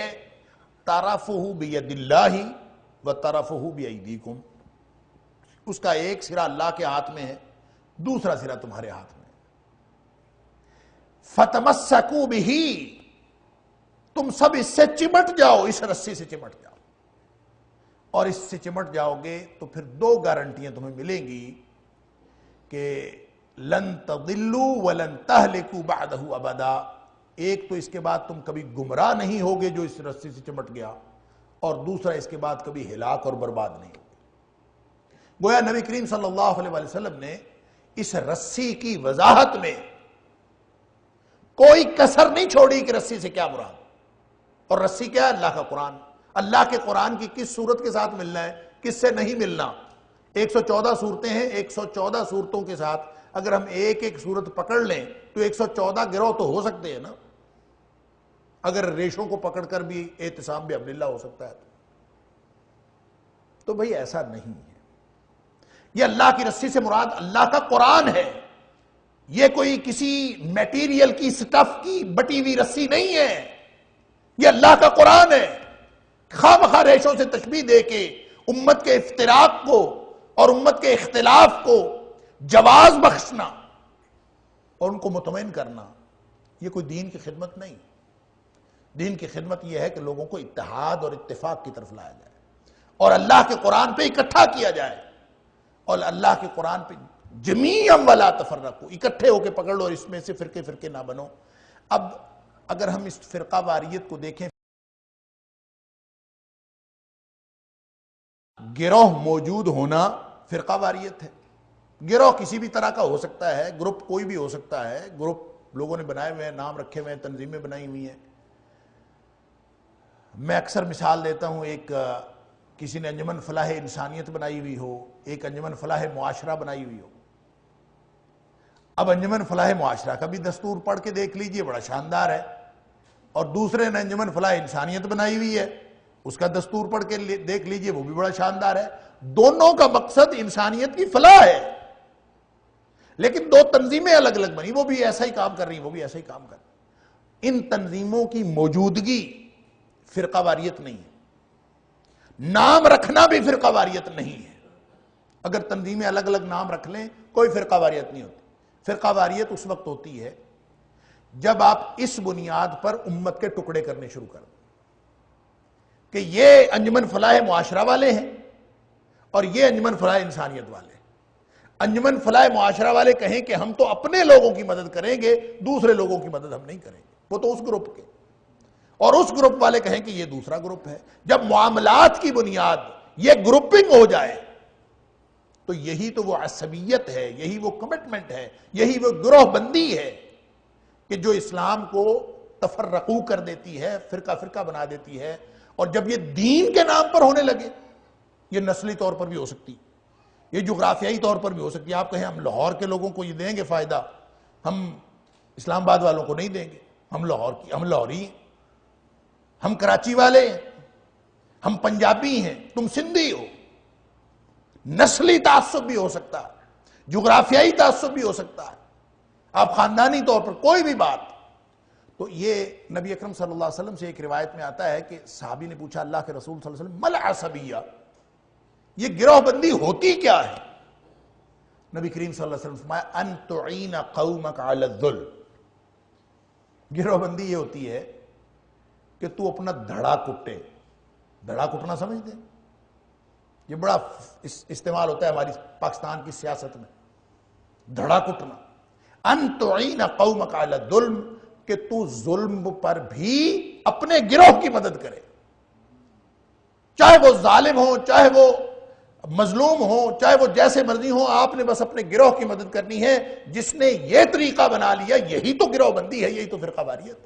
طرفہ بید اللہ و طرفہ بایدیکم، اس کا ایک سرا اللہ کے ہاتھ میں ہے، دوسرا سرا تمہارے ہاتھ میں. فتمسکوا بہ، تم سب اس سے چمٹ جاؤ، اس رسی سے چمٹ جاؤ. اور اس سے چمٹ جاؤ گے تو پھر دو گارنٹیاں تمہیں ملیں گی کہ لن تضلوا ولن تہلکوا بعدہ ابدا. ایک تو اس کے بعد تم کبھی گمراہ نہیں ہوگے جو اس رسی سے چمٹ گیا، اور دوسرا اس کے بعد کبھی ہلاک اور برباد نہیں ہوگے. گویا نبی کریم صلی اللہ علیہ وسلم نے اس رسی کی وضاحت میں کوئی کسر نہیں چھوڑی کہ رسی سے کیا مراد. اور رسی کیا ہے؟ اللہ کا قرآن. اللہ کے قرآن کی کس صورت کے ساتھ ملنا ہے، کس سے نہیں ملنا. 114 صورتیں ہیں، 114 صورتوں کے ساتھ اگر ہم ایک ایک صورت پکڑ لیں تو 114 گروہ تو ہو سکتے ہیں نا. اگر ریشوں کو پکڑ کر بھی اعتصام بحبل اللہ ہو سکتا ہے تو بھئی ایسا نہیں ہے. یہ اللہ کی رسی سے مراد اللہ کا قرآن ہے. یہ کوئی کسی میٹیریل کی سٹف کی بٹی ہوئی رسی نہیں ہے. یہ اللہ کا قرآن ہے. خواہ مخواہ ریشوں سے تشبیہ دے کے امت کے افتراق کو اور امت کے اختلاف کو جواز بخشنا اور ان کو مطمئن کرنا، یہ کوئی دین کی خدمت نہیں. دین کی خدمت یہ ہے کہ لوگوں کو اتحاد اور اتفاق کی طرف لایا جائے اور اللہ کے قرآن پہ اکٹھا کیا جائے، اور اللہ کے قرآن پہ جمیعا ولا تفرقوا، اکٹھے ہو کے پکڑ لو اور اس میں سے فرقے فرقے نہ بنو. اب اگر ہم اس فرقہ واریت کو دیکھیں، گروہ موجود ہونا فرقہ واریت ہے. گروہ کسی بھی طرح کا ہو سکتا ہے، گروپ کوئی بھی ہو سکتا ہے، گروپ لوگوں نے بنائے ہوئے ہیں، نام رکھے ہوئے ہیں، تنظیمیں بنائی ہوئی ہیں. میں اکثر مثال دیتا ہوں، ایک کسی نے انجمن فلاح انسانیت بنائی ہوئی ہو، ایک انجمن فلاح معاشرہ بنائی ہوئی ہو. اب انجمن فلاح معاشرہ کا بھی دستور پڑھ کے دیکھ لیجئے، بڑا شاندار ہے، اور دوسرے نے انجمن فلاح انسانیت بنائی ہوئی ہے، اس کا دستور پڑھ کے دیکھ لیجئے، وہ بھی بڑا شاندار ہے. دونوں کا مقصد انسانیت کی فلاح ہے، لیکن دو تنظیمیں الگ الگ بنی، وہ بھی ایسا ہی کام کر رہی ہیں، وہ بھی ایسا ہی کام کر رہی ہیں. ان تنظیموں کی موجودگی فرقہ واریت نہیں ہے. نام رکھنا بھی فرقہ واریت نہیں ہے. اگر تنظیمیں الگ الگ نام رکھ لیں کوئی فرقہ واریت نہیں ہوتی. فرقہ واریت اس وقت ہوتی ہے جب آپ اس بنیاد پر امت کے ٹکڑے کرنے شروع کر دیں کہ یہ انجمن فلاح معاشرہ والے ہیں اور یہ انجمن فلاح انسانیت والے ہیں. انجمن فلاح معاشرہ والے کہیں کہ ہم تو اپنے لوگوں کی مدد کریں گے، دوسرے لوگوں کی مدد ہم نہیں کریں گے، وہ تو اس گروپ کے. اور اس گروپ والے کہیں کہ یہ دوسرا گروپ ہے. جب معاملات کی بنیاد یہ گروپنگ ہو جائے تو یہی تو وہ عصبیت ہے، یہی وہ کمٹمنٹ ہے، یہی وہ گروہ بندی ہے کہ جو اسلام کو تفرقو کر دیتی ہے، فرقہ فرقہ بنا دیتی ہے. اور جب یہ دین کے نام پر ہونے لگے، یہ نسلی طور پر بھی ہو سکتی، یہ جغرافیائی طور پر بھی ہو سکتی. آپ کہیں ہم لاہور کے لوگوں کو یہ دیں گے فائدہ، ہم اسلام آباد والوں کو نہیں دیں گے، ہم لاہوری ہیں، ہم کراچی والے ہیں، ہم پنجابی ہیں، تم سندھی ہو. نسلی تعصب بھی ہو سکتا ہے، جغرافیائی تعصب بھی ہو سکتا ہے، آپ خاندانی طور پر کوئی بھی بات. تو یہ نبی اکرم صلی اللہ علیہ وسلم سے ایک روایت میں آتا ہے کہ صحابی نے پوچھا اللہ کے رسول صلی اللہ علیہ وسلم مل عصبیہ، یہ گروہ بندی ہوتی کیا ہے؟ نبی کریم صلی اللہ علیہ وسلم فرمایا ان تعین قومک علی الذل. گروہ بندی یہ ہوتی ہے کہ تو اپنا دھڑا کٹے. دھڑا کٹنا سمجھتے ہیں؟ یہ بڑا استعمال ہوتا ہے ہماری پاکستان کی سیاست میں، دھڑا کٹنا. ان تعین قومک علی الظلم، کہ تو ظلم پر بھی اپنے گروہ کی مدد کرے، چاہے وہ ظالم ہو، چاہے وہ مظلوم ہو، چاہے وہ جیسے مرضی ہو، آپ نے بس اپنے گروہ کی مدد کرنی ہے. جس نے یہ طریقہ بنا لیا یہی تو گروہ بندی ہے، یہی تو فرقہ واریت.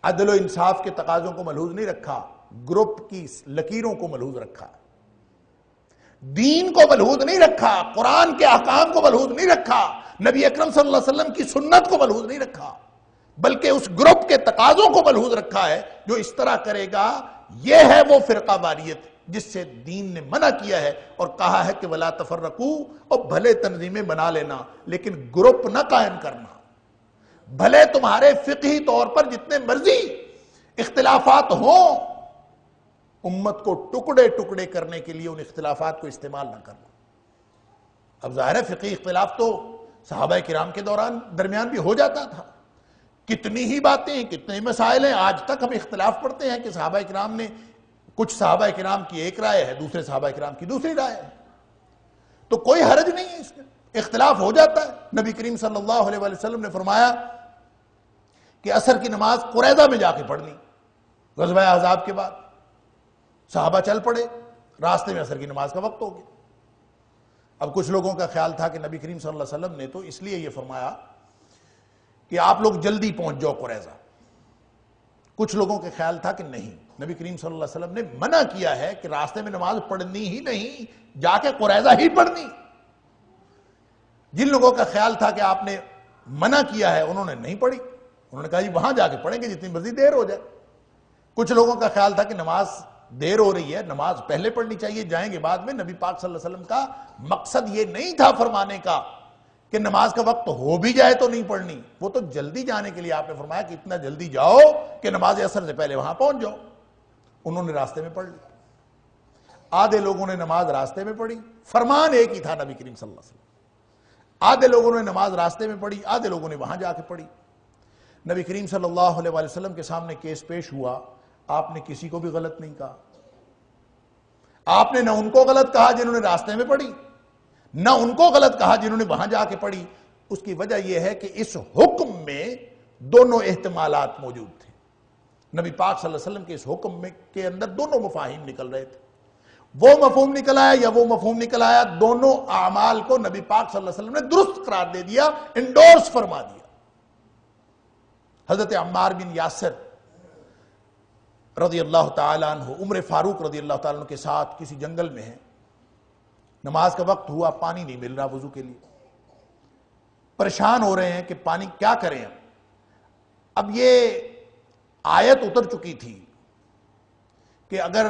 عدل و انصاف کے تقاضوں کو ملحوظ نہیں رکھا، گروپ کی لکیروں کو ملحوظ رکھا، دین کو ملحوظ نہیں رکھا، قرآن کے احکام کو ملحوظ نہیں رکھا، نبی اکرم صلی اللہ علیہ وسلم کی سنت کو ملحوظ نہیں رکھا، بلکہ اس گروپ کے تقاضوں کو ملحوظ رکھا ہے. جو اس طرح کرے گا یہ ہے وہ فرقہ واریت جس سے دین نے منع کیا ہے اور کہا ہے کہ ولا تفرقو، اور بھلے تنظیمیں بنا لینا لیکن گروپ نہ قائم کرنا. بھلے تمہارے فقہی طور پر جتنے مرضی اختلافات ہوں، امت کو ٹکڑے ٹکڑے کرنے کے لیے ان اختلافات کو استعمال نہ کرنا. اب ظاہر ہے فقہی اختلاف تو صحابہ کرام کے درمیان بھی ہو جاتا تھا. کتنی ہی باتیں، کتنے مسائل ہیں، آج تک ہم اختلاف پڑھتے ہیں کہ صحابہ کرام نے، کچھ صحابہ کرام کی ایک رائے ہے، دوسرے صحابہ کرام کی دوسری رائے ہے. تو کوئی حرج نہیں ہے اس میں، اختلاف ہو جاتا ہے. نبی کریم صلی اللہ علیہ وسلم نے فرمایا کہ عصر کی نماز قریظہ میں جا کے پڑھنی، غزوہ احزاب کے بعد. صحابہ چل پڑے، راستے میں عصر کی نماز کا وقت ہو گیا. اب کچھ لوگوں کا خیال تھا کہ نبی کریم صلی اللہ علیہ وسلم نے تو اس لیے یہ فرمایا کہ آپ لوگ جلدی پہنچ جاؤ قریظہ. کچھ لوگوں کے خیال تھا کہ نہیں، نبی کریم صلی اللہ علیہ وسلم نے منع کیا ہے کہ راستے میں نماز پڑھنی ہی نہیں، جا کے قریظہ ہی پڑھنی. جن لوگوں کا خیال تھا کہ آپ نے منع کیا ہے انہوں نے نہیں پڑھی، انہوں نے کہا جی وہاں جا کے پڑھیں گے جتنی مرضی دیر ہو جائے. کچھ لوگوں کا خیال تھا کہ نماز دیر ہو رہی ہے، نماز پہلے پڑھنی چاہیے، جائیں گے بعد میں. نبی پاک صلی اللہ علیہ وسلم کا مقصد یہ نہیں تھا فرمانے کا کہ نماز کا وقت ہو بھی جائے تو نہیں پڑھنی. وہ تو جلدی جانے کے لیے آپ نے فرمایا کہ اتنا جلدی جاؤ کہ نماز عصر سے پہلے وہاں پہنچ جاؤ. انہوں نے راستے میں پڑھ لی. آدھے لوگوں نے نماز راستے میں پڑھی، فرمان ایک ہی تھا نبی کریم صلی اللہ علیہ وسلم. آدھے لوگوں نے نماز راستے میں پڑھی، آدھے لوگوں نے وہاں جا کے پڑھی. نبی کریم صلی اللہ علیہ وسلم کے سامنے کیس پیش ہوا. آپ نے کسی کو بھی غلط نہیں کہا. آپ نے نہ ان کو غلط کہا جنہوں نے راستے میں پڑھی، نہ ان کو غلط کہا جنہوں نے وہاں جا کے پڑھی. اس کی وجہ یہ ہے کہ اس حکم میں دونوں احتمالات موجود تھے. نبی پاک صلی اللہ علیہ وسلم کے اس حکم میں کے اندر دونوں مفاہیم نکل رہے تھے. وہ مفہوم نکل آیا یا وہ مفہوم نکل آیا، دونوں اعمال کو نبی پاک صلی اللہ علیہ وسلم نے درست قرار دے دیا، انڈورس فرما دیا. حضرت عمار بن یاسر رضی اللہ تعالیٰ عنہ عمر فاروق رضی اللہ تعالیٰ عنہ کے ساتھ کسی جنگل میں ہیں. نماز کا وقت ہوا، پانی نہیں مل رہا وضو کے لیے. پریشان ہو رہے ہیں کہ پانی کیا کریں. اب یہ آیت اتر چکی تھی کہ اگر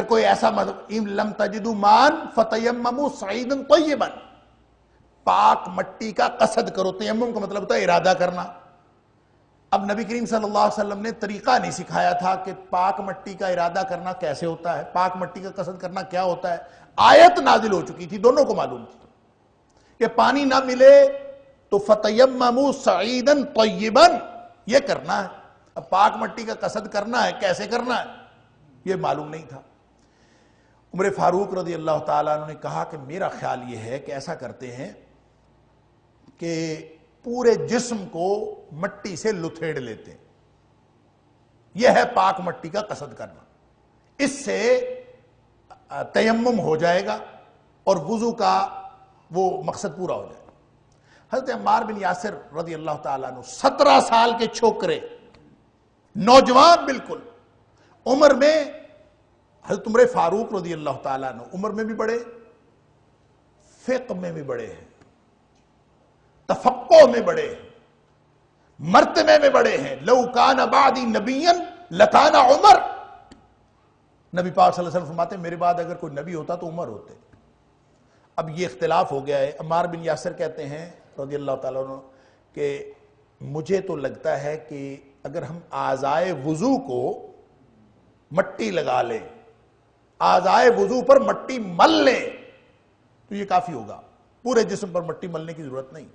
کوئی ایسا ان لم تجدوا ماء فتیمموا صعیدا طیبا، پاک مٹی کا قصد کرو. تیمم کا مطلب ہوتا ہے ارادہ کرنا. اب نبی کریم صلی اللہ علیہ وسلم نے طریقہ نہیں سکھایا تھا کہ پاک مٹی کا ارادہ کرنا کیسے ہوتا ہے، پاک مٹی کا قصد کرنا کیا ہوتا ہے. آیت نازل ہو چکی تھی، دونوں کو معلوم تھی کہ پانی نہ ملے تو فتیمموا صعیدا طیبا یہ کرنا ہے. اب پاک مٹی کا قصد کرنا ہے، کیسے کرنا ہے یہ معلوم نہیں تھا. عمر فاروق رضی اللہ تعالیٰ عنہ نے کہا کہ میرا خیال یہ ہے کہ ایسا کرتے ہیں کہ پورے جسم کو مٹی سے لتھیڑ لیتے ہیں. یہ ہے پاک مٹی کا قصد کرنا. اس سے تیمم ہو جائے گا اور وضو کا وہ مقصد پورا ہو جائے گا. حضرت عمار بن یاسر رضی اللہ تعالیٰ عنہ 17 سال کے چھوکرے، نوجوان بالکل عمر میں. حضرت عمر فاروق رضی اللہ تعالیٰ عنہ عمر میں بھی بڑے، فقہ میں بھی بڑے ہیں، تفقہ میں بڑے ہیں، مرتبے میں بڑے ہیں. لو کان بعدی نبیا لکان عمر. نبی پاک صلی اللہ علیہ وسلم فرماتے ہیں میرے بعد اگر کوئی نبی ہوتا تو عمر ہوتے. اب یہ اختلاف ہو گیا ہے. عمار بن یاسر کہتے ہیں رضی اللہ تعالیٰ عنہ کہ مجھے تو لگتا ہے کہ اگر ہم اعضائے وضو کو مٹی لگا لیں، اعضائے وضو پر مٹی مل لیں تو یہ کافی ہوگا. پورے جسم پر مٹی ملنے کی ضرورت نہیں،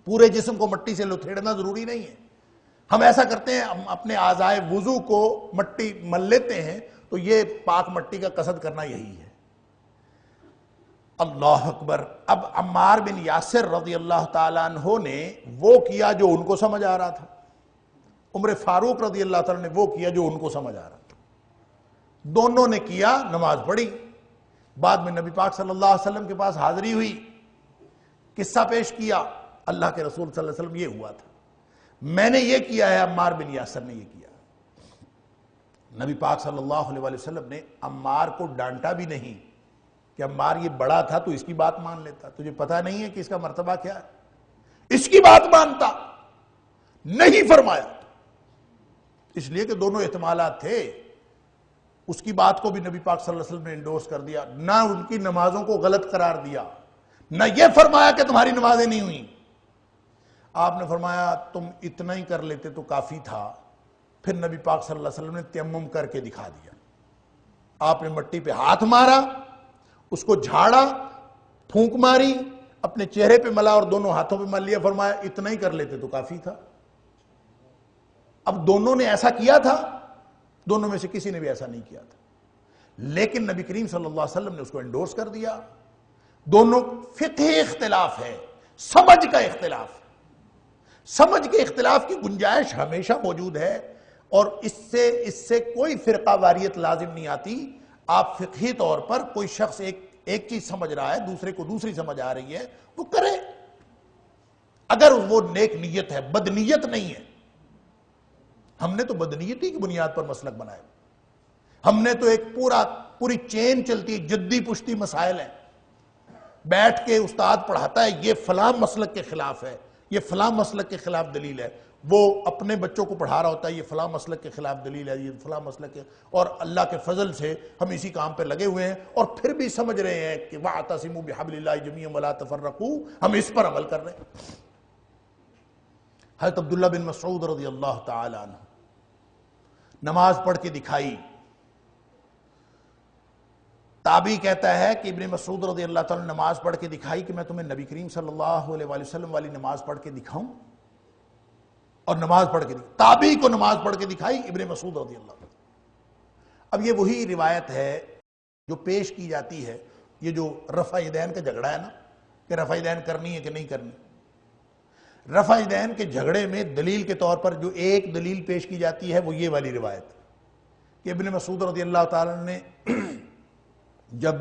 پورے جسم کو مٹی سے لتھیڑنا ضروری نہیں ہے. ہم ایسا کرتے ہیں، ہم اپنے اعضائے وضو کو مٹی مل لیتے ہیں تو یہ پاک مٹی کا قصد کرنا یہی ہے. اللہ اکبر. اب عمار بن یاسر رضی اللہ تعالیٰ عنہ نے وہ کیا جو ان کو سمجھ آ رہا تھا، عمر فاروق رضی اللہ تعالیٰ نے وہ کیا جو ان کو سمجھ آ رہا تھا. دونوں نے کیا، نماز پڑھی. بعد میں نبی پاک صلی اللہ علیہ وسلم کے پاس حاضری ہوئی، قصہ پیش کیا. اللہ کے رسول صلی اللہ علیہ وسلم یہ ہوا تھا، میں نے یہ کیا ہے، عمار بن یاسر نے یہ کیا. نبی پاک صلی اللہ علیہ وسلم نے عمار کو ڈانٹا بھی نہیں کہ عمار یہ بڑا تھا تو اس کی بات مان لیتا، تجھے پتہ نہیں ہے کہ اس کا مرتبہ کیا ہے، اس کی بات مانتا. نہیں فرمایا، اس لیے کہ دونوں احتمالات تھے. اس کی بات کو بھی نبی پاک صلی اللہ علیہ وسلم نے انڈورس کر دیا، نہ ان کی نمازوں کو غلط قرار دیا، نہ یہ فرمایا کہ تمہاری نمازیں نہیں ہوئیں. آپ نے فرمایا تم اتنا ہی کر لیتے تو کافی تھا. پھر نبی پاک صلی اللہ علیہ وسلم نے تیمم کر کے دکھا دیا. آپ نے مٹی پہ ہاتھ مارا، اس کو جھاڑا، پھونک ماری، اپنے چہرے پہ ملا اور دونوں ہاتھوں پہ مل لیا. فرمایا اتنا ہی کر لیتے تو کافی تھا. اب دونوں نے ایسا کیا تھا، دونوں میں سے کسی نے بھی ایسا نہیں کیا تھا، لیکن نبی کریم صلی اللہ علیہ وسلم نے اس کو انڈورس کر دیا. دونوں فقہی اختلاف ہے، سمجھ کا اختلاف ہے. سمجھ کے اختلاف کی گنجائش ہمیشہ موجود ہے اور اس سے کوئی فرقہ واریت لازم نہیں آتی. آپ فقہی طور پر کوئی شخص ایک چیز سمجھ رہا ہے، دوسرے کو دوسری سمجھ آ رہی ہے، وہ کرے اگر وہ نیک نیت ہے، بد نیت نہیں ہے. ہم نے تو بدنیتی کی بنیاد پر مسلک بنائے. ہم نے تو ایک پوری چین چلتی ہے، جدی پشتی مسائل ہیں. بیٹھ کے استاد پڑھاتا ہے یہ فلاں مسلک کے خلاف ہے، یہ فلاں مسلک کے خلاف دلیل ہے، وہ اپنے بچوں کو پڑھا رہا ہوتا ہے یہ فلاں مسلک کے خلاف دلیل ہے، یہ فلاں مسلک کے، اور اللہ کے فضل سے ہم اسی کام پہ لگے ہوئے ہیں اور پھر بھی سمجھ رہے ہیں کہ وَاعْتَصِمُوا بِحَبْلِ اللَّهِ جَمِيعًا وَلَا تَفَرَّقُوا، ہم اس پر عمل کر رہے ہیں۔ حضرت عبداللہ بن مسعود رضی اللہ تعالی عنہ نماز پڑھ کے دکھائی۔ تابعی کہتا ہے کہ ابن مسعود رضی اللہ تعالی عنہ نماز پڑھ کے دکھائی کہ میں تمہیں نبی کریم صلی اللہ علیہ وسلم والی نماز پڑھ کے دکھاؤں، اور نماز پڑھ کے تابعی کو نماز پڑھ کے دکھائی ابن مسعود رضی اللہ تعالی۔ اب یہ وہی روایت ہے جو پیش کی جاتی ہے، یہ جو رفع یدین کا جھگڑا ہے نا کہ رفع یدین کرنی ہے کہ نہیں کرنی، رفع یدین کے جھگڑے میں دلیل کے طور پر جو ایک دلیل پیش کی جاتی ہے وہ یہ والی روایت کہ ابن مسعود رضی اللہ تعالیٰ نے جب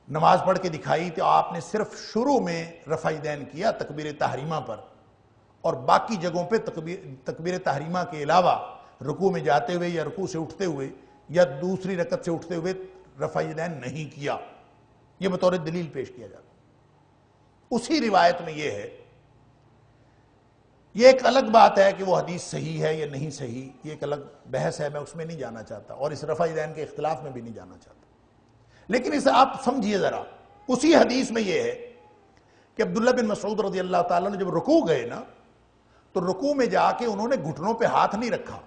نماز پڑھ کے دکھائی تو آپ نے صرف شروع میں رفع یدین کیا تکبیر تحریمہ پر، اور باقی جگہوں پہ تکبیر تحریمہ کے علاوہ رکوع میں جاتے ہوئے یا رکوع سے اٹھتے ہوئے یا دوسری رکعت سے اٹھتے ہوئے رفع یدین نہیں کیا، یہ بطور دلیل پیش کیا جاتا۔ اسی روایت میں یہ ہے، یہ ایک الگ بات ہے کہ وہ حدیث صحیح ہے یا نہیں صحیح، یہ ایک الگ بحث ہے، میں اس میں نہیں جانا چاہتا، اور اس رفع یدین کے اختلاف میں بھی نہیں جانا چاہتا، لیکن اسے آپ سمجھیے ذرا۔ اسی حدیث میں یہ ہے کہ عبداللہ بن مسعود رضی اللہ تعالیٰ نے جب رکوع گئے نا تو رکوع میں جا کے انہوں نے گھٹنوں پہ ہاتھ نہیں رکھا،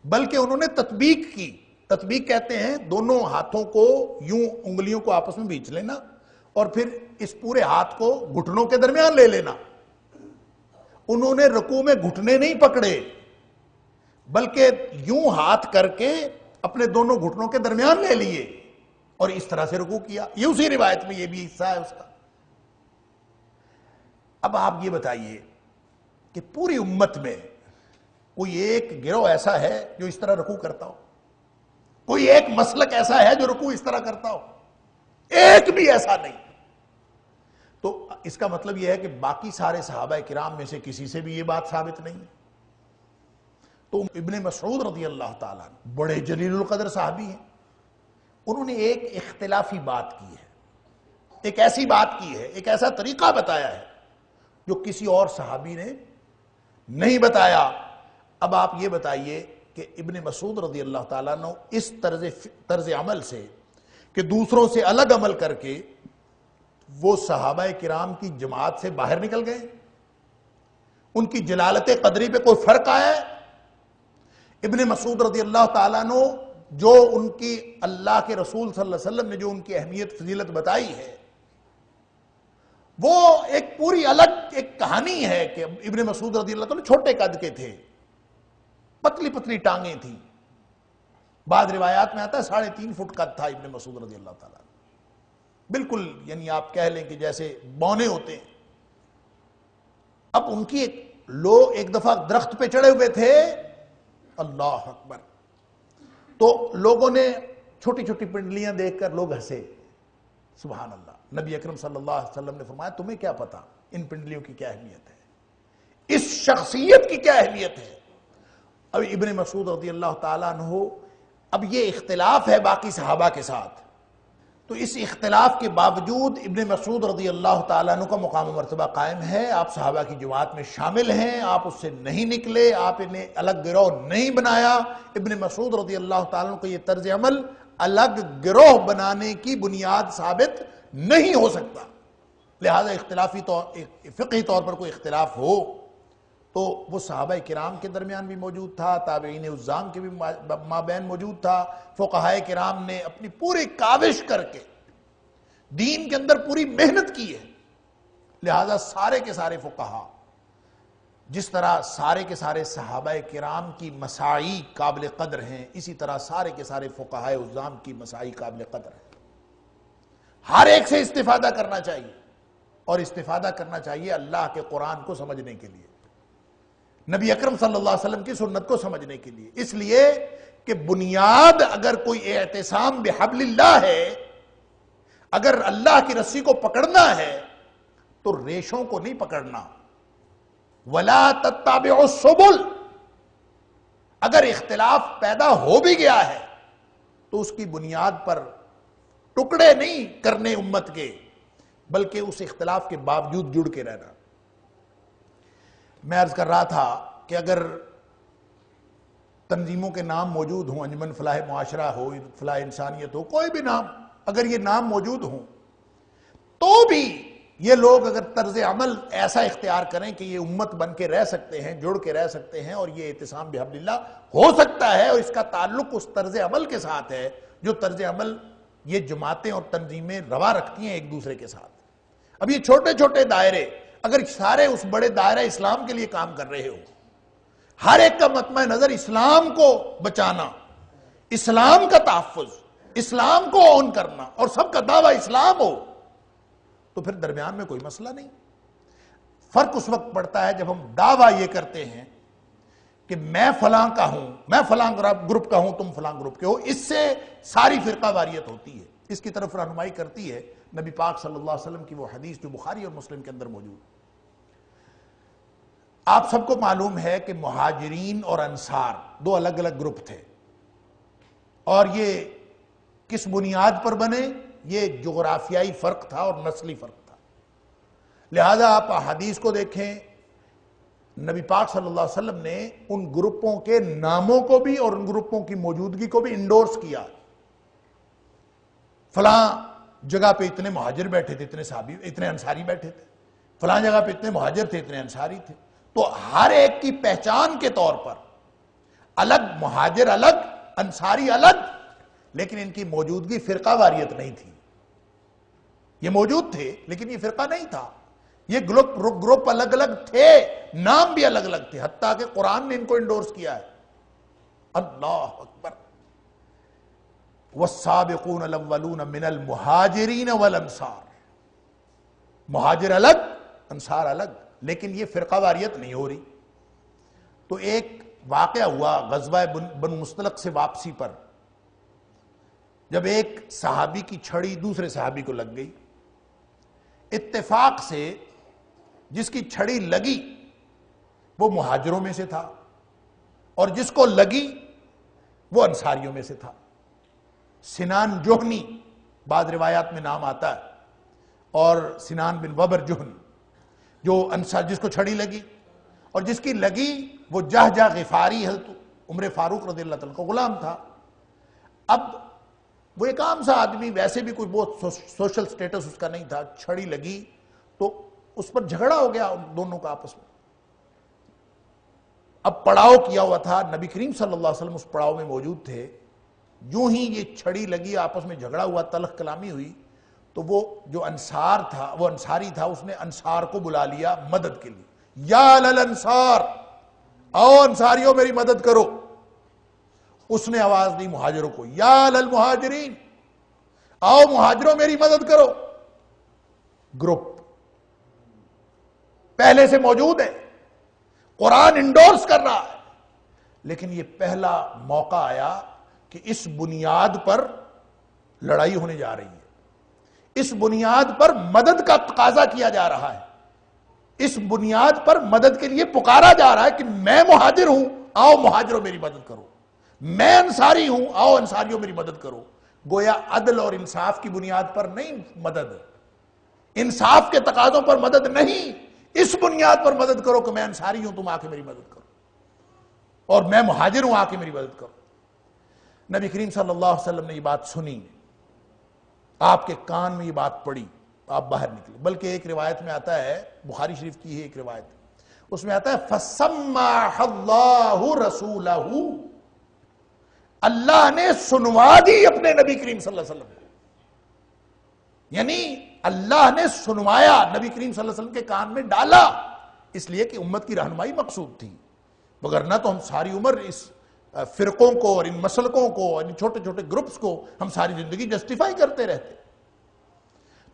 بلکہ انہوں نے تطبیق کی۔ تطبیق کہتے ہیں دونوں ہاتھوں کو یوں انگلیوں کو آپس میں بیچ لینا اور پھر اس پورے ہاتھ کو گھٹنوں کے درمیان لے لینا۔ انہوں نے رکوع میں گھٹنے نہیں پکڑے بلکہ یوں ہاتھ کر کے اپنے دونوں گھٹنوں کے درمیان لے لیے اور اس طرح سے رکوع کیا۔ یہ اسی روایت میں یہ بھی حصہ ہے اس کا۔ اب آپ یہ بتائیے کہ پوری امت میں کوئی ایک گروہ ایسا ہے جو اس طرح رکوع کرتا ہو؟ کوئی ایک مسلک ایسا ہے جو رکوع اس طرح کرتا ہو؟ ایک بھی ایسا نہیں۔ تو اس کا مطلب یہ ہے کہ باقی سارے صحابہ کرام میں سے کسی سے بھی یہ بات ثابت نہیں۔ تو ابن مسعود رضی اللہ تعالیٰ بڑے جلیل القدر صحابی ہیں، انہوں نے ایک اختلافی بات کی ہے، ایک ایسی بات کی ہے، ایک ایسا طریقہ بتایا ہے جو کسی اور صحابی نے نہیں بتایا۔ اب آپ یہ بتائیے کہ ابن مسعود رضی اللہ تعالیٰ عنہ اس طرز عمل سے کہ دوسروں سے الگ عمل کر کے وہ صحابہ کرام کی جماعت سے باہر نکل گئے؟ ان کی جلالت قدری پہ کوئی فرق آیا ہے؟ ابن مسعود رضی اللہ تعالیٰ عنہ جو ان کی اللہ کے رسول صلی اللہ علیہ وسلم نے جو ان کی اہمیت فضیلت بتائی ہے وہ ایک پوری الگ ایک کہانی ہے کہ ابن مسعود رضی اللہ تعالیٰ چھوٹے قد کے تھے، پتلی پتلی ٹانگیں تھیں، بعض روایات میں آتا ہے 3.5 فٹ قد تھا ابن مسعود رضی اللہ تعالیٰ، بالکل یعنی آپ کہہ لیں کہ جیسے بونے ہوتے ہیں۔ اب ان کی لوگ ایک دفعہ درخت پہ چڑھے ہوئے تھے، اللہ اکبر، تو لوگوں نے چھوٹی چھوٹی پنڈلیاں دیکھ کر لوگ ہنسے، سبحان اللہ۔ نبی اکرم صلی اللہ علیہ وسلم نے فرمایا تمہیں کیا پتا ان پنڈلیوں کی کیا اہمیت ہے، اس شخصیت کی کیا اہمیت ہے۔ اب ابن مسعود رضی اللہ تعالیٰ عنہ، اب یہ اختلاف ہے باقی صحابہ کے ساتھ، تو اس اختلاف کے باوجود ابن مسعود رضی اللہ تعالیٰ عنہ کا مقام و مرتبہ قائم ہے۔ آپ صحابہ کی جماعت میں شامل ہیں، آپ اس سے نہیں نکلے، آپ انہیں الگ گروہ نہیں بنایا۔ ابن مسعود رضی اللہ تعالیٰ عنہ کا یہ طرز عمل الگ گروہ بنانے کی بنیاد ثابت نہیں ہو سکتا۔ لہذا اختلافی فقہی طور پر کوئی اختلاف ہو تو وہ صحابہ کرام کے درمیان بھی موجود تھا، تابعین عظام کے بھی مابین موجود تھا، فقہائے کرام نے اپنی پوری کاوش کر کے دین کے اندر پوری محنت کی ہے۔ لہذا سارے کے سارے فقہا، جس طرح سارے کے سارے صحابہ کرام کی مساعی قابل قدر ہیں، اسی طرح سارے کے سارے فقہائے عظام کی مساعی قابل قدر ہیں۔ ہر ایک سے استفادہ کرنا چاہیے، اور استفادہ کرنا چاہیے اللہ کے قرآن کو سمجھنے کے لیے، نبی اکرم صلی اللہ علیہ وسلم کی سنت کو سمجھنے کے لیے، اس لیے کہ بنیاد اگر کوئی اعتصام بحبل اللہ ہے، اگر اللہ کی رسی کو پکڑنا ہے تو ریشوں کو نہیں پکڑنا، وَلَا تَتَّبِعُوا السُّبُلَ، اگر اختلاف پیدا ہو بھی گیا ہے تو اس کی بنیاد پر ٹکڑے نہیں کرنے امت کے، بلکہ اس اختلاف کے باوجود جڑ کے رہنا۔ میں عرض کر رہا تھا کہ اگر تنظیموں کے نام موجود ہوں، انجمن فلاح معاشرہ ہو، فلاح انسانیت ہو، کوئی بھی نام، اگر یہ نام موجود ہوں تو بھی یہ لوگ اگر طرز عمل ایسا اختیار کریں کہ یہ امت بن کے رہ سکتے ہیں، جڑ کے رہ سکتے ہیں، اور یہ اعتصام بحبل اللہ ہو سکتا ہے، اور اس کا تعلق اس طرز عمل کے ساتھ ہے جو طرز عمل یہ جماعتیں اور تنظیمیں روا رکھتی ہیں ایک دوسرے کے ساتھ۔ اب یہ چھوٹے چھوٹے دائرے اگر سارے اس بڑے دائرہ اسلام کے لیے کام کر رہے ہو، ہر ایک کا مطمع نظر اسلام کو بچانا، اسلام کا تحفظ، اسلام کو اون کرنا، اور سب کا دعویٰ اسلام ہو، تو پھر درمیان میں کوئی مسئلہ نہیں۔ فرق اس وقت پڑتا ہے جب ہم دعویٰ یہ کرتے ہیں کہ میں فلاں کا ہوں، میں فلاں گروپ کا ہوں، تم فلاں گروپ کے ہو، اس سے ساری فرقہ واریت ہوتی ہے۔ اس کی طرف رہنمائی کرتی ہے نبی پاک صلی اللہ علیہ وسلم کی وہ حدیث جو بخاری اور مسلم کے اندر موجود۔ آپ سب کو معلوم ہے کہ مہاجرین اور انصار دو الگ الگ گروپ تھے، اور یہ کس بنیاد پر بنے؟ یہ جغرافیائی فرق تھا اور نسلی فرق تھا۔ لہذا آپ حدیث کو دیکھیں، نبی پاک صلی اللہ علیہ وسلم نے ان گروپوں کے ناموں کو بھی اور ان گروپوں کی موجودگی کو بھی انڈورس کیا۔ فلاں جگہ پہ اتنے مہاجر بیٹھے تھے، اتنے انصاری بیٹھے تھے، فلاں جگہ پہ اتنے مہاجر تھے، اتنے انصاری تھے۔ تو ہر ایک کی پہچان کے طور پر الگ مہاجر الگ، انصاری الگ، لیکن ان کی موجودگی فرقہ واریت نہیں تھی۔ یہ موجود تھے لیکن یہ فرقہ نہیں تھا، یہ گروپ الگ الگ تھے، نام بھی الگ الگ تھے، حتیٰ کہ قرآن نے ان کو انڈورس کیا ہے۔ اللہ اکبر۔ والسابقون الاولون من المہاجرین والانصار، مہاجر الگ، انصار الگ، لیکن یہ فرقہ واریت نہیں ہو رہی۔ تو ایک واقعہ ہوا غزوہ بنو مصطلق سے واپسی پر، جب ایک صحابی کی چھڑی دوسرے صحابی کو لگ گئی، اتفاق سے جس کی چھڑی لگی وہ مہاجروں میں سے تھا، اور جس کو لگی وہ انصاریوں میں سے تھا۔ سنان جوہنی بعض روایات میں نام آتا ہے، اور سنان بن وبر جوہن، جو انصار جس کو چھڑی لگی، اور جس کی لگی وہ جہجہ غفاری حضرت عمر فاروق رضی اللہ تعالیٰ کا غلام تھا۔ اب وہ ایک عام سا آدمی، ویسے بھی کوئی بہت سوشل سٹیٹس اس کا نہیں تھا، چھڑی لگی تو اس پر جھگڑا ہو گیا ان دونوں کا آپس میں۔ اب پڑاؤ کیا ہوا تھا، نبی کریم صلی اللہ علیہ وسلم اس پڑاؤ میں موجود تھے۔ یوں ہی یہ چھڑی لگی، آپس میں جھگڑا ہوا، تلخ کلامی ہوئی، تو وہ جو انصار تھا، وہ انصاری تھا، اس نے انصار کو بلا لیا مدد کے لیے، یا للانصار، آؤ انصاریوں میری مدد کرو۔ اس نے آواز دی مہاجروں کو، یا للمہاجرین، آؤ مہاجروں میری مدد کرو۔ گروپ پہلے سے موجود ہے، قرآن انڈورس کر رہا ہے، لیکن یہ پہلا موقع آیا کہ اس بنیاد پر لڑائی ہونے جا رہی ہے، اس بنیاد پر مدد کا تقاضا کیا جا رہا ہے، اس بنیاد پر مدد کے لیے پکارا جا رہا ہے کہ میں مہاجر ہوں، آؤ مہاجروں میری مدد کرو، میں انصاری ہوں، آؤ انصاریوں میری مدد کرو۔ گویا عدل اور انصاف کی بنیاد پر نہیں مدد، انصاف کے تقاضوں پر مدد نہیں، اس بنیاد پر مدد کرو کہ میں انصاری ہوں، تم آ کے میری مدد کرو، اور میں مہاجر ہوں، آ کے میری مدد کرو۔ نبی کریم صلی اللہ علیہ وسلم نے یہ بات سنی، آپ کے کان میں یہ بات پڑی، آپ باہر نکلے۔ بلکہ ایک روایت میں آتا ہے، بخاری شریف کی ہے ایک روایت، اس میں آتا ہے فَسَمَّعَ اللَّهُ رَسُولَهُ، اللہ نے سنوا دی اپنے نبی کریم صلی اللہ علیہ وسلم کو، یعنی اللہ نے سنوایا، نبی کریم صلی اللہ علیہ وسلم کے کان میں ڈالا، اس لیے کہ امت کی رہنمائی مقصود تھی، وگرنہ تو ہم ساری عمر اس فرقوں کو اور ان مسلکوں کو، ان چھوٹے چھوٹے گروپس کو ہم ساری زندگی جسٹیفائی کرتے رہتے۔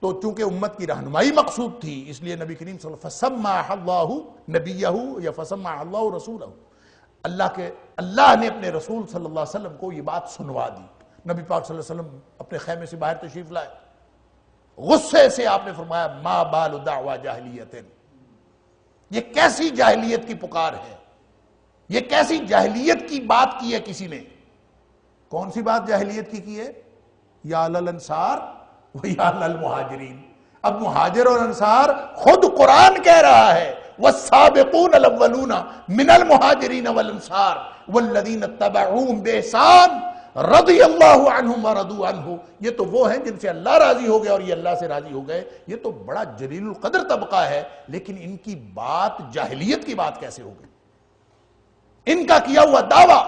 تو چونکہ امت کی رہنمائی مقصود تھی، اس لیے نبی کریم صلی اللہ علیہ وسلم فَسَمَّعَ اللَّهُ نَبِيَّهُ یا فَسَمَّعَ اللَّهُ رَسُولَهُ، اللہ نے اپنے رسول صلی اللہ علیہ وسلم کو یہ بات سنوا دی۔ نبی پاک صلی اللہ علیہ وسلم اپنے خیمے سے باہر تشریف لائے، غصے سے آپ نے فرمایا ما بال دعوی جاہلیت، یہ کیسی جاہلیت کی پکار ہے، یہ کیسی جاہلیت کی بات کی ہے کسی نے۔ کون سی بات جاہلیت کی ہے؟ یا الانصار و یا المہاجرین. اب مہاجر اور انصار خود قرآن کہہ رہا ہے والسابقون الاولون من المہاجرین والانصار والذین اتبعوہم بإحسان رضی اللہ عنہم ورضوا عنہ. یہ تو وہ ہیں جن سے اللہ راضی ہو گئے اور یہ اللہ سے راضی ہو گئے. یہ تو بڑا جلیل القدر طبقہ ہے، لیکن ان کی بات جاہلیت کی بات کیسے ہو گئی؟ ان کا کیا ہوا دعویٰ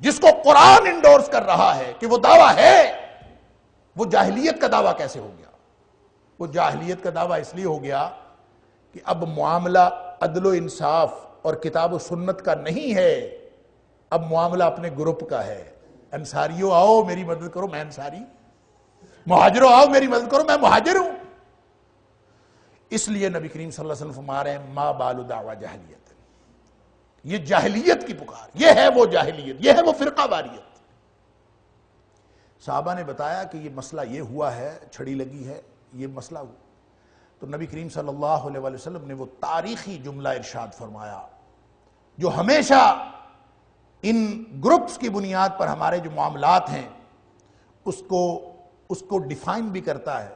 جس کو قرآن انڈورس کر رہا ہے کہ وہ دعویٰ ہے، وہ جاہلیت کا دعویٰ کیسے ہو گیا؟ وہ جاہلیت کا دعویٰ اس لیے ہو گیا کہ اب معاملہ عدل و انصاف اور کتاب و سنت کا نہیں ہے، اب معاملہ اپنے گروپ کا ہے. انصاریوں آؤ میری مدد کرو، میں انصاری. مہاجروں آؤ میری مدد کرو، میں مہاجر ہوں. اس لیے نبی کریم صلی اللہ علیہ وسلم فرما رہے ہیں ما بال دعوی جاہلیت. یہ جاہلیت کی پکار، یہ ہے وہ جاہلیت، یہ ہے وہ فرقہ واریت. صحابہ نے بتایا کہ یہ مسئلہ یہ ہوا ہے، چھڑی لگی ہے، یہ مسئلہ ہوا. تو نبی کریم صلی اللہ علیہ وسلم نے وہ تاریخی جملہ ارشاد فرمایا جو ہمیشہ ان گروپس کی بنیاد پر ہمارے جو معاملات ہیں اس کو ڈیفائن بھی کرتا ہے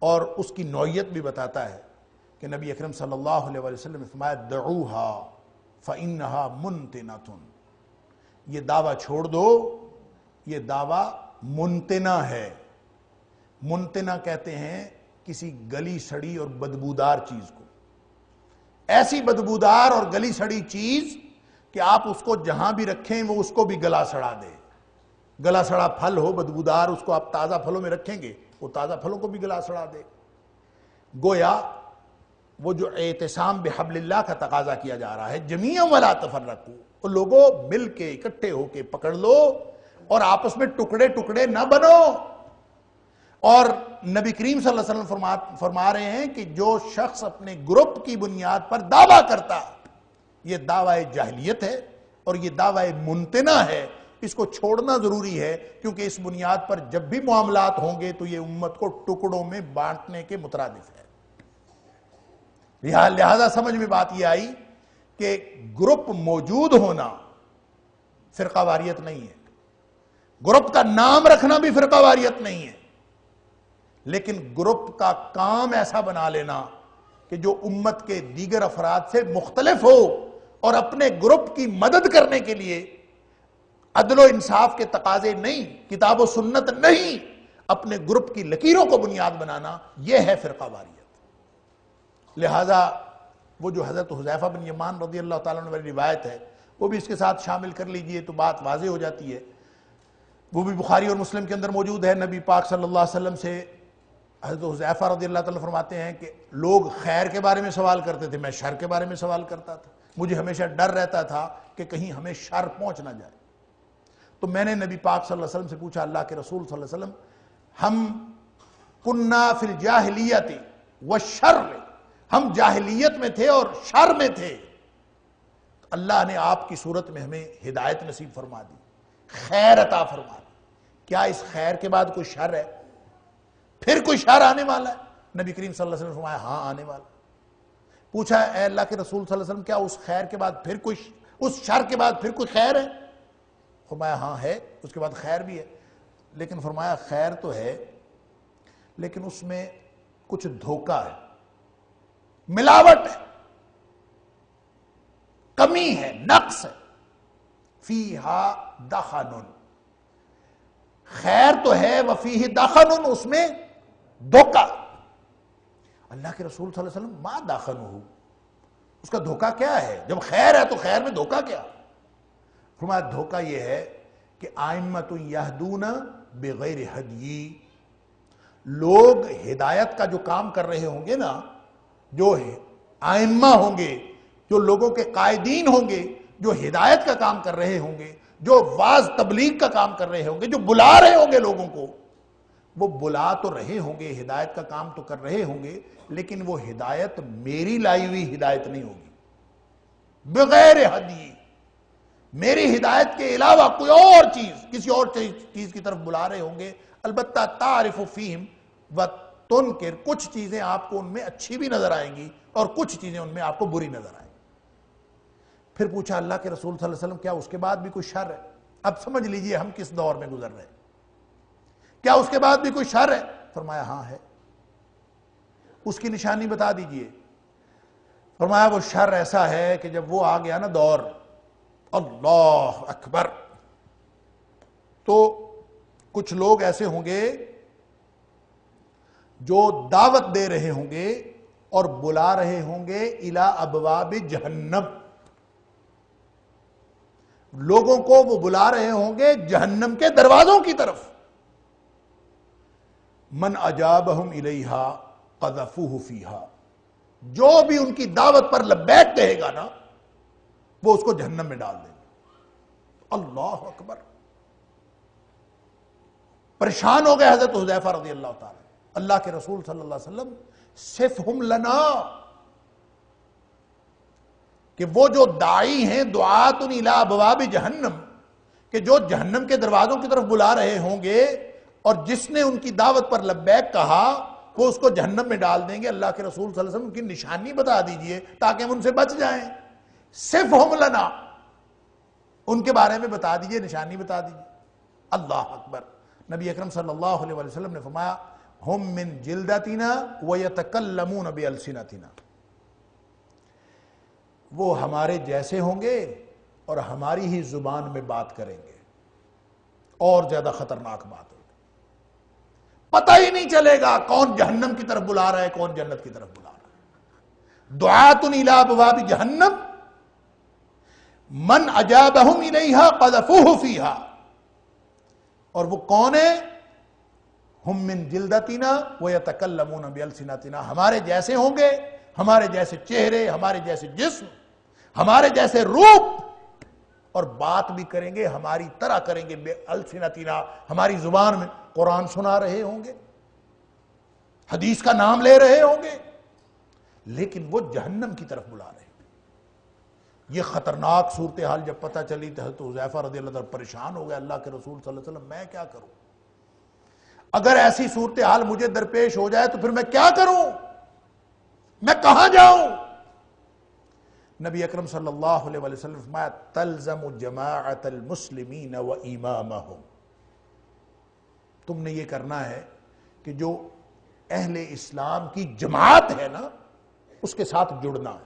اور اس کی نوعیت بھی بتاتا ہے کہ نبی اکرم صلی اللہ علیہ وسلم نے فرمایا دعوها فإنها منتنة. یہ دعویٰ چھوڑ دو، یہ دعویٰ منتنہ ہے. منتنہ کہتے ہیں کسی گلی سڑی اور بدبودار چیز کو. ایسی بدبودار اور گلی سڑی چیز کہ آپ اس کو جہاں بھی رکھیں وہ اس کو بھی گلا سڑا دے. گلا سڑا پھل ہو بدبودار، اس کو آپ تازہ پھلوں میں رکھیں گے وہ تازہ پھلوں کو بھی گلا سڑا دے. گویا وہ جو اعتصام بحبل اللہ کا تقاضا کیا جا رہا ہے، جمیعا ولا تفرقوا، وہ لوگوں مل کے اکٹھے ہو کے پکڑ لو اور آپس میں ٹکڑے ٹکڑے نہ بنو. اور نبی کریم صلی اللہ علیہ وسلم فرما رہے ہیں کہ جو شخص اپنے گروپ کی بنیاد پر دعویٰ کرتا، یہ دعویٰ جاہلیت ہے اور یہ دعویٰ منتنہ ہے. اس کو چھوڑنا ضروری ہے کیونکہ اس بنیاد پر جب بھی معاملات ہوں گے تو یہ امت کو ٹکڑوں میں بانٹنے کے مترادف ہے. لہذا سمجھ میں بات یہ آئی کہ گروپ موجود ہونا فرقہ واریت نہیں ہے، گروپ کا نام رکھنا بھی فرقہ واریت نہیں ہے، لیکن گروپ کا کام ایسا بنا لینا کہ جو امت کے دیگر افراد سے مختلف ہو اور اپنے گروپ کی مدد کرنے کے لیے عدل و انصاف کے تقاضے نہیں، کتاب و سنت نہیں، اپنے گروپ کی لکیروں کو بنیاد بنانا، یہ ہے فرقہ واریت. لہذا وہ جو حضرت حذیفہ بن یمان رضی اللہ تعالیٰ عنہ والی روایت ہے وہ بھی اس کے ساتھ شامل کر لیجئے تو بات واضح ہو جاتی ہے. وہ بھی بخاری اور مسلم کے اندر موجود ہے. نبی پاک صلی اللہ علیہ وسلم سے حضرت حذیفہ رضی اللہ تعالیٰ فرماتے ہیں کہ لوگ خیر کے بارے میں سوال کرتے تھے، میں شر کے بارے میں سوال کرتا تھا. مجھے ہمیشہ ڈر رہتا تھا کہ کہیں ہمیں شر پہنچ نہ جائے. تو میں نے نبی پاک صلی اللہ علیہ وسلم سے پوچھا، اللہ کے رسول صلی اللہ علیہ وسلم، ہم کننا فی الجاہلیت والشر، ہم جاہلیت میں تھے اور شر میں تھے. اللہ نے آپ کی صورت میں ہمیں ہدایت نصیب فرما دی، خیر عطا فرما دی. کیا اس خیر کے بعد کوئی شر ہے؟ پھر کوئی شر آنے والا ہے؟ نبی کریم صلی اللہ علیہ وسلم نے فرمایا ہاں آنے والا. پوچھا اے اللہ کے رسول صلی اللہ علیہ وسلم کیا اس خیر کے بعد پھر کوئی، اس شر کے بعد پھر کوئی خیر ہے؟ فرمایا ہاں ہے، اس کے بعد خیر بھی ہے. لیکن فرمایا خیر تو ہے لیکن اس میں کچھ دھوکہ ہے، ملاوٹ ہے، کمی ہے، نقص ہے. فیہا دخن، خیر تو ہے وفیہ دخن، اس میں دھوکہ. اللہ کے رسول صلی اللہ علیہ وسلم ما دخنہ، اس کا دھوکہ کیا ہے؟ جب خیر ہے تو خیر میں دھوکہ کیا؟ فرمایا دھوکہ یہ ہے کہ ائمۃ یہدون بغیر ہدی، لوگ ہدایت کا جو کام کر رہے ہوں گے نا، جو ائمہ ہوں گے، جو لوگوں کے قائدین ہوں گے، جو ہدایت کا کام کر رہے ہوں گے، جو واعظ تبلیغ کا کام کر رہے ہوں گے، جو بلا رہے ہوں گے لوگوں کو، وہ بلا تو رہے ہوں گے، ہدایت کا کام تو کر رہے ہوں گے، لیکن وہ ہدایت میری لائی ہوئی ہدایت نہیں ہوگی. بغیر ہدی، میری ہدایت کے علاوہ کوئی اور چیز، کسی اور چیز کی طرف بلا رہے ہوں گے. البتہ تعرف فیہم وتنکر، کچھ چیزیں آپ کو ان میں اچھی بھی نظر آئیں گی اور کچھ چیزیں ان میں آپ کو بری نظر آئیں گی. پھر پوچھا اللہ کے رسول صلی اللہ علیہ وسلم کیا اس کے بعد بھی کوئی شر ہے؟ اب سمجھ لیجئے ہم کس دور میں گزر رہے ہیں. کیا اس کے بعد بھی کوئی شر ہے؟ فرمایا ہاں ہے. اس کی نشانی بتا دیجئے. فرمایا وہ شر ایسا ہے کہ جب وہ آ گیا نا دور اللہ اکبر، تو کچھ لوگ ایسے ہوں گے جو دعوت دے رہے ہوں گے اور بلا رہے ہوں گے الی ابواب جہنم. لوگوں کو وہ بلا رہے ہوں گے جہنم کے دروازوں کی طرف. من اجابہم الیہا قذفوہ فیہا، جو بھی ان کی دعوت پر لبیک کہے گا نا وہ اس کو جہنم میں ڈال دیں گے. اللہ اکبر. پریشان ہو گئے حضرت حذیفہ رضی اللہ تعالی. اللہ کے رسول صلی اللہ علیہ وسلم صفہم لنا، کہ وہ جو داعی ہیں دعات الی ابواب جہنم، کہ جو جہنم کے دروازوں کی طرف بلا رہے ہوں گے اور جس نے ان کی دعوت پر لبیک کہا وہ اس کو جہنم میں ڈال دیں گے. اللہ کے رسول صلی اللہ علیہ وسلم ان کی نشانی بتا دیجئے تاکہ ہم ان سے بچ جائیں. صفہم لنا، ان کے بارے میں بتا دیجئے، نشانی بتا دیجئے. اللہ اکبر. نبی اکرم صلی اللہ علیہ وسلم نے فرمایا ہم من جلدتنا ویتکلمون بالسنتنا، وہ ہمارے جیسے ہوں گے اور ہماری ہی زبان میں بات کریں گے. اور زیادہ خطرناک بات ہوگی، پتہ ہی نہیں چلے گا کون جہنم کی طرف بلا رہا ہے کون جنت کی طرف بلا رہا ہے. دعات الی ابواب جہنم من اجابہم الیہا قذفوہ فیہا. اور وہ کون ہے؟ ہم من جلدتنا ویتکلمون بالسنتنا، ہمارے جیسے ہوں گے، ہمارے جیسے چہرے، ہمارے جیسے جسم، ہمارے جیسے روپ، اور بات بھی کریں گے ہماری طرح کریں گے. بالسنتنا، ہماری زبان میں قرآن سنا رہے ہوں گے، حدیث کا نام لے رہے ہوں گے، لیکن وہ جہنم کی طرف بلا رہے ہیں. یہ خطرناک صورتحال جب پتہ چلی تو حضرت حذیفہ رضی اللہ عنہ پریشان ہو گئے. اللہ کے رسول صلی اللہ علیہ وسلم میں کیا کروں؟ اگر ایسی صورتحال مجھے درپیش ہو جائے تو پھر میں کیا کروں؟ میں کہاں جاؤں؟ نبی اکرم صلی اللہ علیہ وسلم فرمایا تلزم جماعت المسلمین و امامہم، تم نے یہ کرنا ہے کہ جو اہل اسلام کی جماعت ہے نا اس کے ساتھ جڑنا ہے،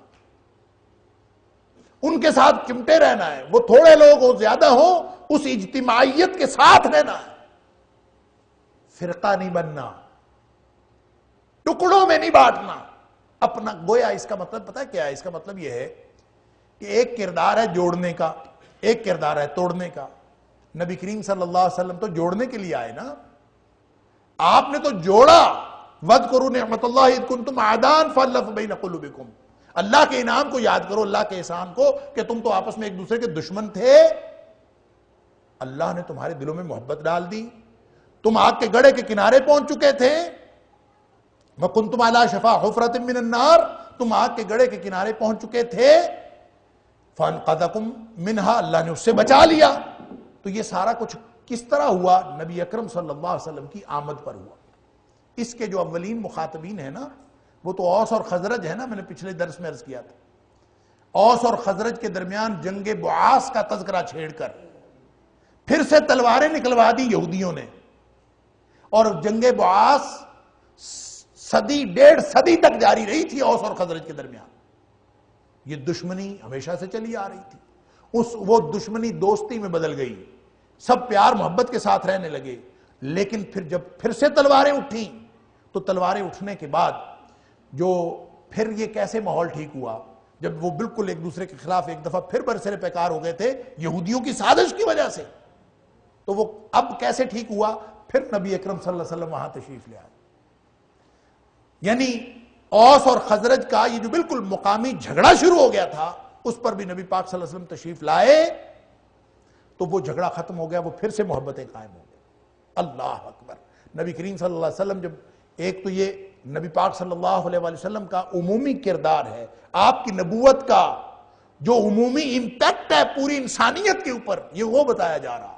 ان کے ساتھ چمٹے رہنا ہے. وہ تھوڑے لوگ ہو زیادہ ہو اس اجتماعیت کے ساتھ رہنا ہے. فرقہ نہیں بننا، ٹکڑوں میں نہیں بانٹنا اپنا. گویا اس کا مطلب پتہ کیا ہے؟ اس کا مطلب یہ ہے کہ ایک کردار ہے جوڑنے کا، ایک کردار ہے توڑنے کا. نبی کریم صلی اللہ علیہ وسلم تو جوڑنے کے لیے آئے نا، آپ نے تو جوڑا. وَاذْكُرُوا نِعْمَةَ اللَّهِ إِذْ كُنْتُمْ أَعْدَاءً فَأَلَّفَ بَيْنَ قُلُوبِكُمْ. اللہ کے انعام کو یاد کرو، اللہ کے احسان کو کہ تم تو آپس میں ایک دوسرے کے دشمن تھے، اللہ نے تمہارے دلوں میں محبت ڈال دی. تم آگ کے گڑھے کے کنارے پہنچ چکے تھے. وَكُنْتُمْ عَلَى شَفَا حُفْرَةٍ مِّنَ النَّارِ، تم آگ کے گڑھے کے کنارے پہنچ چکے تھے. فَأَنْقَذَكُمْ مِنْهَا، اللہ نے اس سے بچا لیا. تو یہ سارا کچھ کس طرح ہوا؟ نبی اکرم صلی اللہ علیہ وسلم کی آمد پر ہوا. اس کے جو اولین مخاطبین ہیں نا وہ تو اوس اور خزرج ہے نا. میں نے پچھلے درس میں عرض کیا تھا اوس اور خزرج کے درمیان جنگ بعاث کا تذکرہ چھیڑ کر پھر سے تلواریں نکلوا دی یہودیوں نے، اور جنگ بعاث صدی ڈیڑھ صدی تک جاری رہی تھی اوس اور خزرج کے درمیان. یہ دشمنی ہمیشہ سے چلی آ رہی تھی. وہ دشمنی دوستی میں بدل گئی، سب پیار محبت کے ساتھ رہنے لگے. لیکن پھر جب پھر سے تلواریں اٹھیں تو تلواریں اٹھنے کے بعد جو پھر یہ کیسے ماحول ٹھیک ہوا جب وہ بالکل ایک دوسرے کے خلاف ایک دفعہ پھر برسر پیکار ہو گئے تھے یہودیوں کی سازش کی وجہ سے. تو وہ اب کیسے ٹھیک ہوا؟ پھر نبی اکرم صلی اللہ علیہ وسلم وہاں تشریف لے آئے. یعنی اوس اور خزرج کا یہ جو بالکل مقامی جھگڑا شروع ہو گیا تھا اس پر بھی نبی پاک صلی اللہ علیہ وسلم تشریف لائے تو وہ جھگڑا ختم ہو گیا، وہ پھر سے محبتیں قائم ہو گئی. اللہ اکبر. نبی کریم صلی اللہ علیہ وسلم جب ایک تو یہ نبی پاک صلی اللہ علیہ وسلم کا عمومی کردار ہے، آپ کی نبوت کا جو عمومی امپیکٹ ہے پوری انسانیت کے اوپر، یہ وہ بتایا جا رہا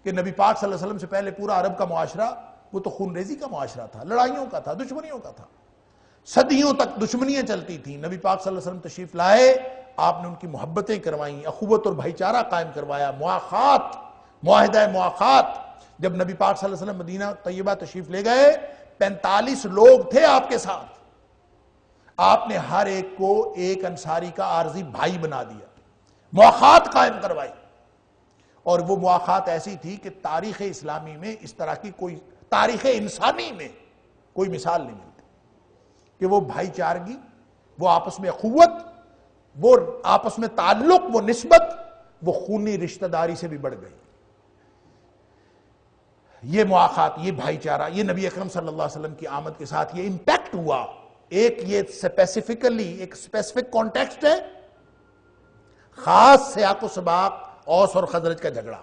کہ نبی پاک صلی اللہ علیہ وسلم سے پہلے پورا عرب کا معاشرہ وہ تو خون ریزی کا معاشرہ تھا، لڑائیوں کا تھا، دشمنیوں کا تھا، صدیوں تک دشمنیاں چلتی تھیں. نبی پاک صلی اللہ علیہ وسلم تشریف لائے، آپ نے ان کی محبتیں کروائیں، اخوت اور بھائی چارہ قائم کروایا، مواخات، معاہدہ مواخات. جب نبی پاک صلی اللہ علیہ وسلم مدینہ طیبہ تشریف لے گئے 45 لوگ تھے آپ کے ساتھ، آپ نے ہر ایک کو ایک انصاری کا عارضی بھائی بنا دیا، مواخات قائم کروائی، اور وہ مواخات ایسی تھی کہ تاریخ اسلامی میں اس طرح کی کوئی، تاریخ انسانی میں کوئی مثال نہیں ملتی کہ وہ بھائی چارگی، وہ آپس میں اخوت، وہ آپس میں تعلق، وہ نسبت، وہ خونی رشتہ داری سے بھی بڑھ گئی۔ یہ مواخات، یہ بھائی چارہ، یہ نبی اکرم صلی اللہ علیہ وسلم کی آمد کے ساتھ یہ امپیکٹ ہوا۔ ایک یہ اسپیسیفکلی ایک اسپیسیفک کانٹیکسٹ ہے، خاص سیاق و سباق اوس اور خزرج کا جھگڑا،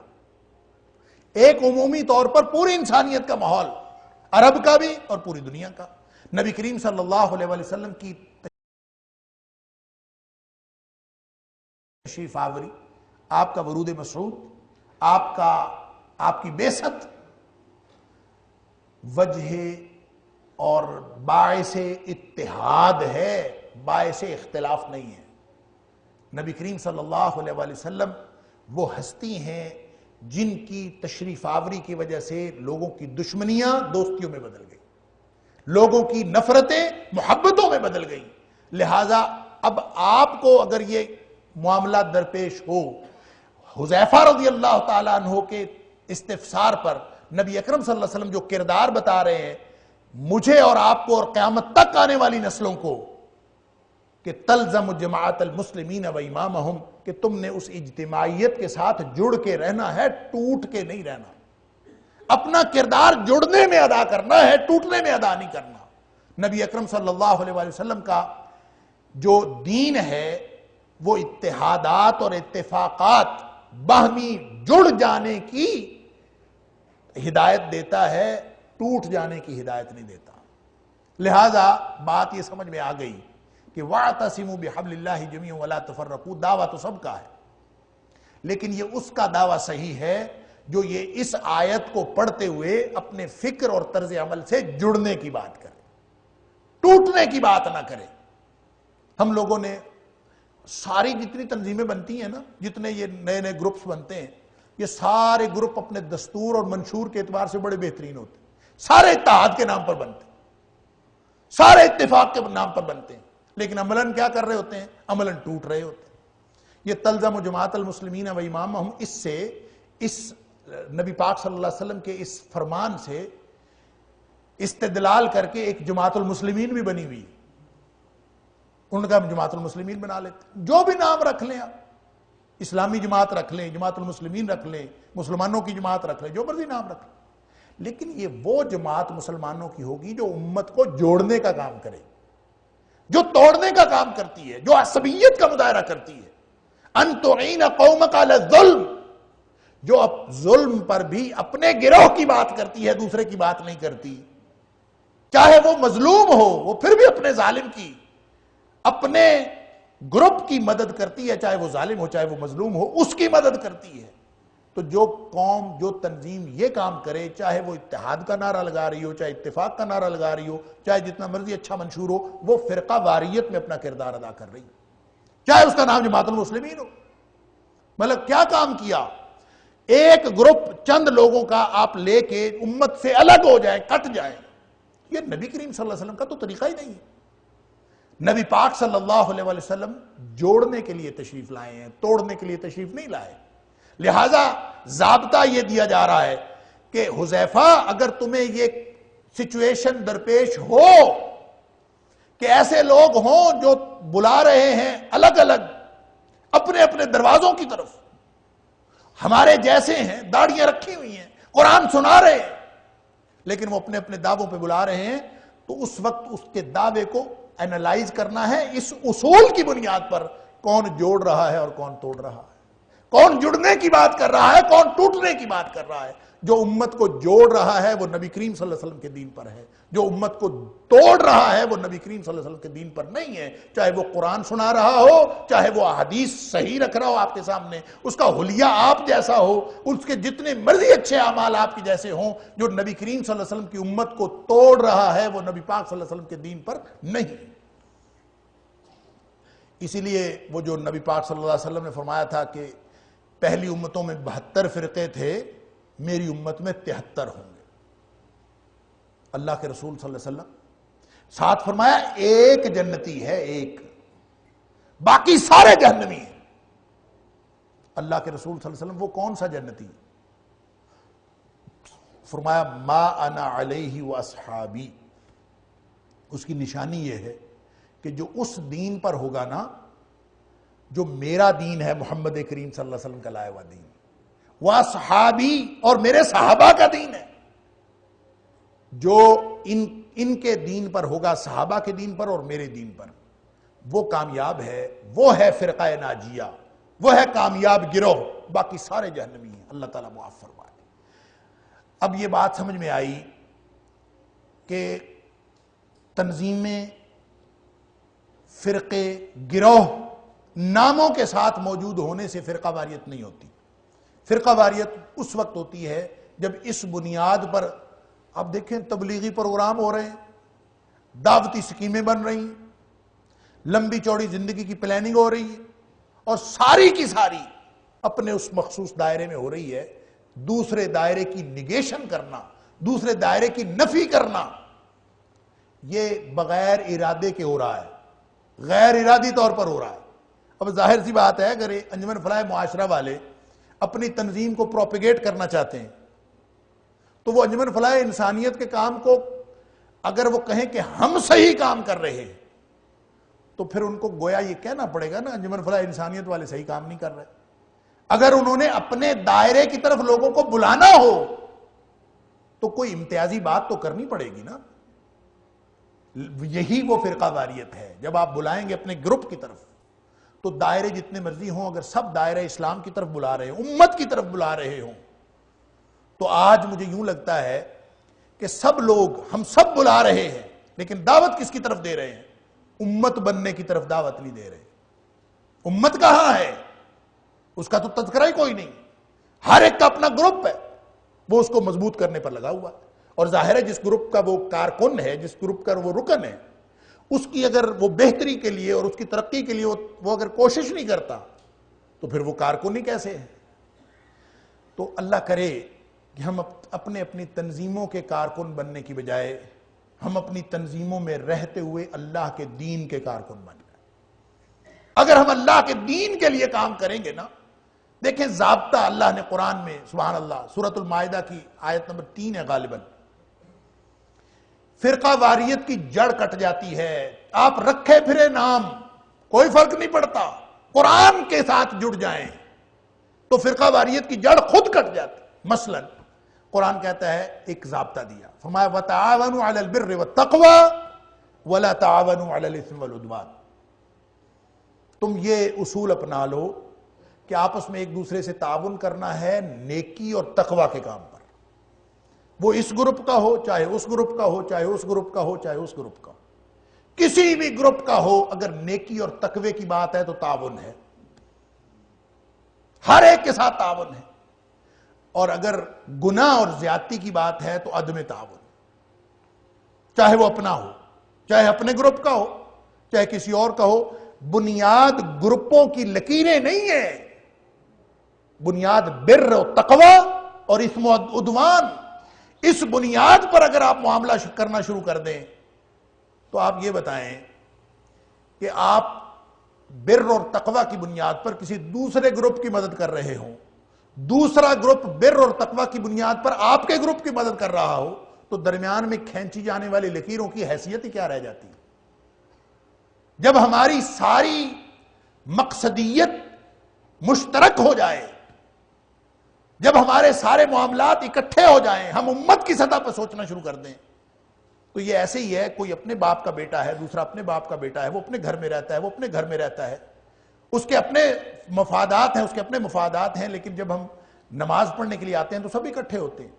ایک عمومی طور پر پوری انسانیت کا ماحول، عرب کا بھی اور پوری دنیا کا۔ نبی کریم صلی اللہ علیہ وسلم کی تشریف آوری، آپ کا ورود مسعود، آپ کی بعثت وجہ اور باعث اتحاد ہے، باعث اختلاف نہیں ہے۔ نبی کریم صلی اللہ علیہ وسلم وہ ہستی ہیں جن کی تشریف آوری کی وجہ سے لوگوں کی دشمنیاں دوستیوں میں بدل گئی، لوگوں کی نفرتیں محبتوں میں بدل گئی۔ لہٰذا اب آپ کو اگر یہ معاملہ درپیش ہو، حذیفہ رضی اللہ تعالیٰ عنہ کے استفسار پر نبی اکرم صلی اللہ علیہ وسلم جو کردار بتا رہے ہیں مجھے اور آپ کو اور قیامت تک آنے والی نسلوں کو، کہ تلزم جماعت المسلمین و امامہم، کہ تم نے اس اجتماعیت کے ساتھ جڑ کے رہنا ہے، ٹوٹ کے نہیں رہنا، اپنا کردار جڑنے میں ادا کرنا ہے، ٹوٹنے میں ادا نہیں کرنا۔ نبی اکرم صلی اللہ علیہ وسلم کا جو دین ہے وہ اتحادات اور اتفاقات، باہمی جڑ جانے کی ہدایت دیتا ہے، ٹوٹ جانے کی ہدایت نہیں دیتا۔ لہٰذا بات یہ سمجھ میں آ گئی کہ وَاعْتَصِمُوا بِحَبْلِ اللَّهِ جَمِيعًا وَلَا تَفَرَّقُوا، دعویٰ تو سب کا ہے، لیکن یہ اس کا دعویٰ صحیح ہے جو یہ اس آیت کو پڑھتے ہوئے اپنے فکر اور طرز عمل سے جڑنے کی بات کرے، ٹوٹنے کی بات نہ کرے۔ ہم لوگوں نے ساری جتنی تنظیمیں بنتی ہیں نا، جتنے یہ نئے نئے گروپس بنتے ہیں، یہ سارے گروپ اپنے دستور اور منشور کے اعتبار سے بڑے بہترین ہوتے ہیں، سارے اتحاد کے نام پر بنتے ہیں، سارے اتفاق کے نام پر بنتے ہیں، لیکن عملاً کیا کر رہے ہوتے ہیں؟ عملاً ٹوٹ رہے ہوتے ہیں۔ یہ تلزم جماعت المسلمین و امامہم، اس سے، اس نبی پاک صلی اللہ علیہ وسلم کے اس فرمان سے استدلال کر کے ایک جماعت المسلمین بھی بنی ہوئی، ان کا ہم جماعت المسلمین بنا لیتے، جو بھی نام رکھ لیں آپ، اسلامی جماعت رکھ لیں، جماعت المسلمین رکھ لیں، مسلمانوں کی جماعت رکھ لیں، جو مرضی نام رکھ لیں، لیکن یہ وہ جماعت مسلمانوں کی ہوگی جو امت کو جوڑنے کا کام کرے، جو توڑنے کا کام کرتی ہے، جو عصبیت کا مظاہرہ کرتی ہے۔ ان تعین قومک علی الظلم، جو اب ظلم پر بھی اپنے گروہ کی بات کرتی ہے، دوسرے کی بات نہیں کرتی، چاہے وہ مظلوم ہو وہ پھر بھی اپنے ظالم کی، اپنے گروپ کی مدد کرتی ہے، چاہے وہ ظالم ہو چاہے وہ مظلوم ہو، اس کی مدد کرتی ہے۔ تو جو قوم، جو تنظیم یہ کام کرے، چاہے وہ اتحاد کا نعرہ لگا رہی ہو، چاہے اتفاق کا نعرہ لگا رہی ہو، چاہے جتنا مرضی اچھا منشور ہو، وہ فرقہ واریت میں اپنا کردار ادا کر رہی ہے، چاہے اس کا نام جماعت المسلمین ہو۔ مطلب کیا کام کیا؟ ایک گروپ چند لوگوں کا آپ لے کے امت سے الگ ہو جائیں، کٹ جائیں، یہ نبی کریم صلی اللہ علیہ وسلم کا تو طریقہ ہی نہیں ہے۔ نبی پاک صلی اللہ علیہ وسلم جوڑنے کے لیے تشریف لائے ہیں، توڑنے کے لیے تشریف نہیں لائے۔ لہٰذا ضابطہ یہ دیا جا رہا ہے کہ حذیفہ اگر تمہیں یہ سچویشن درپیش ہو کہ ایسے لوگ ہوں جو بلا رہے ہیں الگ الگ اپنے اپنے دروازوں کی طرف، ہمارے جیسے ہیں، داڑیاں رکھی ہوئی ہیں، قرآن سنا رہے ہیں، لیکن وہ اپنے اپنے دعووں پہ بلا رہے ہیں، تو اس وقت اس کے دعوے کو اینالائز کرنا ہے اس اصول کی بنیاد پر، کون جوڑ رہا ہے اور کون توڑ رہا ہے، کون جڑنے کی بات کر رہا ہے، کون ٹوٹنے کی بات کر رہا ہے۔ جو امت کو جوڑ رہا ہے وہ نبی کریم صلی اللہ علیہ وسلم کے دین پر ہے، جو امت کو توڑ رہا ہے وہ نبی کریم صلی اللہ علیہ وسلم کے دین پر نہیں ہے، چاہے وہ قرآن سنا رہا ہو، چاہے وہ احادیث صحیح رکھ رہا ہو آپ کے سامنے، اس کا حلیہ آپ جیسا ہو، اس کے جتنے مرضی اچھے اعمال آپ کے جیسے ہوں، جو نبی کریم صلی اللہ علیہ وسلم کی امت کو توڑ رہا ہے وہ نبی پاک صلی اللہ علیہ وسلم کے دین پر نہیں۔ اسی لیے وہ جو نبی پاک صلی اللہ علیہ وسلم نے فرمایا تھا کہ پہلی امتوں میں 72 فرقے تھے، میری امت میں 73 ہوں گے۔ اللہ کے رسول صلی اللہ علیہ وسلم ساتھ فرمایا ایک جنتی ہے، ایک، باقی سارے جہنمی ہیں۔ اللہ کے رسول صلی اللہ علیہ وسلم وہ کون سا جنتی؟ فرمایا ما انا علیہ و اصحابی، اس کی نشانی یہ ہے کہ جو اس دین پر ہوگا نا جو میرا دین ہے، محمد کریم صلی اللہ علیہ وسلم کا لایا ہوا دین، واصحابی اور میرے صحابہ کا دین ہے، جو ان کے دین پر ہوگا، صحابہ کے دین پر اور میرے دین پر، وہ کامیاب ہے، وہ ہے فرقہ ناجیہ، وہ ہے کامیاب گروہ، باقی سارے جہنمی ہیں۔ اللہ تعالیٰ معاف فرمائے۔ اب یہ بات سمجھ میں آئی کہ تنظیمیں، فرقے، گروہ ناموں کے ساتھ موجود ہونے سے فرقہ واریت نہیں ہوتی۔ فرقہ واریت اس وقت ہوتی ہے جب اس بنیاد پر، اب دیکھیں تبلیغی پروگرام ہو رہے ہیں، دعوتی سکیمیں بن رہی ہیں، لمبی چوڑی زندگی کی پلاننگ ہو رہی ہے، اور ساری کی ساری اپنے اس مخصوص دائرے میں ہو رہی ہے۔ دوسرے دائرے کی نگیشن کرنا، دوسرے دائرے کی نفی کرنا، یہ بغیر ارادے کے ہو رہا ہے، غیر ارادی طور پر ہو رہا ہے۔ اب ظاہر سی بات ہے اگر انجمن فلاح معاشرہ والے اپنی تنظیم کو پروپیگیٹ کرنا چاہتے ہیں تو وہ انجمن فلاح انسانیت کے کام کو اگر وہ کہیں کہ ہم صحیح کام کر رہے ہیں تو پھر ان کو گویا یہ کہنا پڑے گا نا انجمن فلاح انسانیت والے صحیح کام نہیں کر رہے۔ اگر انہوں نے اپنے دائرے کی طرف لوگوں کو بلانا ہو تو کوئی امتیازی بات تو کرنی پڑے گی نا۔ یہی وہ فرقہ واریت ہے، جب آپ بلائیں گے اپنے گروپ کی طرف تو دائرے جتنے مرضی ہوں، اگر سب دائرے اسلام کی طرف بلا رہے ہوں، امت کی طرف بلا رہے ہوں، تو آج مجھے یوں لگتا ہے کہ سب لوگ، ہم سب بلا رہے ہیں لیکن دعوت کس کی طرف دے رہے ہیں؟ امت بننے کی طرف دعوت نہیں دے رہے۔ امت کہاں ہے؟ اس کا تو تذکرہ ہی کوئی نہیں۔ ہر ایک کا اپنا گروپ ہے، وہ اس کو مضبوط کرنے پر لگا ہوا ہے، اور ظاہر ہے جس گروپ کا وہ کارکن ہے، جس گروپ کا وہ رکن ہے، اس کی اگر وہ بہتری کے لیے اور اس کی ترقی کے لیے وہ اگر کوشش نہیں کرتا تو پھر وہ کارکن ہی کیسے ہے؟ تو اللہ کرے کہ ہم اپنی تنظیموں کے کارکن بننے کی بجائے ہم اپنی تنظیموں میں رہتے ہوئے اللہ کے دین کے کارکن بن جائیں۔ اگر ہم اللہ کے دین کے لیے کام کریں گے نا، دیکھیں ضابطہ اللہ نے قرآن میں، سبحان اللہ، سورۃ المائدہ کی آیت نمبر 3 ہے غالباً، فرقہ واریت کی جڑ کٹ جاتی ہے۔ آپ رکھے پھرے نام کوئی فرق نہیں پڑتا، قرآن کے ساتھ جڑ جائیں تو فرقہ واریت کی جڑ خود کٹ جاتی۔ مثلا قرآن کہتا ہے، ایک ضابطہ دیا، فرمایا وَتَعَاوَنُوا عَلَى الْبِرِّ وَالتَّقْوَى وَلَا تَعَاوَنُوا عَلَى الْإِثْمِ وَالْعُدْوَانِ۔ تم یہ اصول اپنا لو کہ آپس میں ایک دوسرے سے تعاون کرنا ہے نیکی اور تقوی کے کام پر، وہ اس گروپ کا ہو چاہے اس گروپ کا ہو، چاہے اس گروپ کا ہو چاہے اس گروپ کا ہو، کسی بھی گروپ کا ہو، اگر نیکی اور تقوی کی بات ہے تو تعاون ہے، ہر ایک کے ساتھ تعاون ہے، اور اگر گناہ اور زیادتی کی بات ہے تو عدم تعاون، چاہے وہ اپنا ہو، چاہے اپنے گروپ کا ہو، چاہے کسی اور کا ہو۔ بنیاد گروپوں کی لکیریں نہیں ہیں، بنیاد بر و تقوی اور اسم و عدوان۔ اس بنیاد پر اگر آپ معاملہ کرنا شروع کر دیں تو آپ یہ بتائیں کہ آپ بر اور تقوی کی بنیاد پر کسی دوسرے گروپ کی مدد کر رہے ہوں، دوسرا گروپ بر اور تقوی کی بنیاد پر آپ کے گروپ کی مدد کر رہا ہو، تو درمیان میں کھینچی جانے والی لکیروں کی حیثیت ہی کیا رہ جاتی ہے؟ جب ہماری ساری مقصدیت مشترک ہو جائے، جب ہمارے سارے معاملات اکٹھے ہو جائیں، ہم امت کی سطح پر سوچنا شروع کر دیں، تو یہ ایسے ہی ہے، کوئی اپنے باپ کا بیٹا ہے، دوسرا اپنے باپ کا بیٹا ہے، وہ اپنے گھر میں رہتا ہے، وہ اپنے گھر میں رہتا ہے، اس کے اپنے مفادات ہیں، اس کے اپنے مفادات ہیں، لیکن جب ہم نماز پڑھنے کے لیے آتے ہیں تو سب اکٹھے ہوتے ہیں۔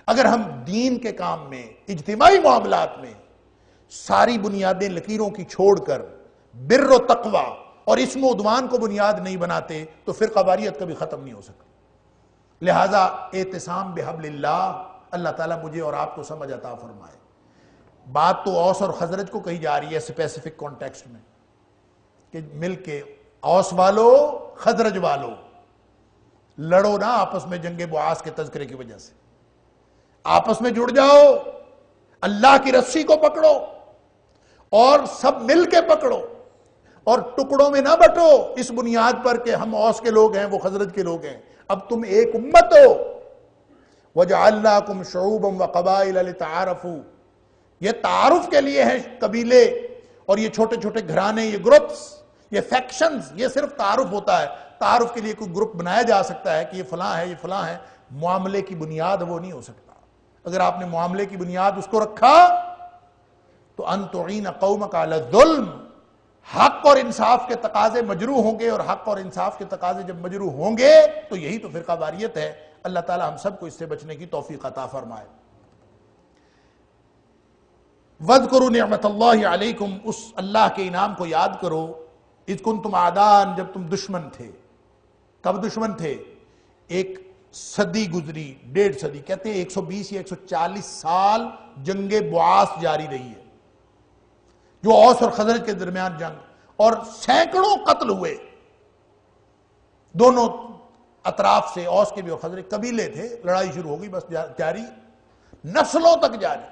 اگر ہم دین کے کام میں، اجتماعی معاملات میں ساری بنیادیں لکیروں کی چھوڑ کر بر و تقوی اور اسم و عدوان کو بنیاد نہیں بناتے تو فرقہ واریت کبھی ختم نہیں ہو سکتی۔ لہٰذا اعتصام بحبل اللہ، اللہ تعالیٰ مجھے اور آپ کو سمجھ عطا فرمائے۔ بات تو اوس اور خزرج کو کہی جا رہی ہے اسپیسیفک کانٹیکسٹ میں، کہ مل کے اوس والو خزرج والو لڑو نا آپس میں جنگ بعاث کے تذکرے کی وجہ سے، آپس میں جڑ جاؤ، اللہ کی رسی کو پکڑو اور سب مل کے پکڑو اور ٹکڑوں میں نہ بٹو اس بنیاد پر کہ ہم اوس کے لوگ ہیں وہ خزرج کے لوگ ہیں۔ اب تم ایک امت ہو۔ وَجَعَلْنَاكُمْ شُعُوبًا وَقَبَائِلَ لِتَعَارَفُوا، یہ تعارف کے لیے ہیں قبیلے اور یہ چھوٹے چھوٹے گھرانے، یہ گروپس، یہ فیکشنز، یہ صرف تعارف ہوتا ہے۔ تعارف کے لیے کوئی گروپ بنایا جا سکتا ہے کہ یہ فلاں ہے، یہ فلاں ہے، معاملے کی بنیاد وہ نہیں ہو سکتا۔ اگر آپ نے معاملے کی بنیاد اس کو رکھا تو ان تعین قومک علی الظلم، حق اور انصاف کے تقاضے مجروح ہوں گے، اور حق اور انصاف کے تقاضے جب مجروح ہوں گے تو یہی تو فرقہ واریت ہے۔ اللہ تعالی ہم سب کو اس سے بچنے کی توفیق عطا فرمائے۔ وَاذْكُرُوا نِعْمَةَ اللَّهِ عَلَيْكُمْ، اس اللہ کے انعام کو یاد کرو، اذ کنتم اعداء، جب تم دشمن تھے۔ کب دشمن تھے؟ ایک صدی گزری، 1.5 صدی، کہتے ہیں 120 یا 140 سال جنگ بعاث جاری رہی ہے، جو اوس اور خزرج کے درمیان جنگ، اور سینکڑوں قتل ہوئے دونوں اطراف سے، اوس کے بھی اور خزرج قبیلے تھے، لڑائی شروع ہو گئی، بس جاری، نسلوں تک جاری۔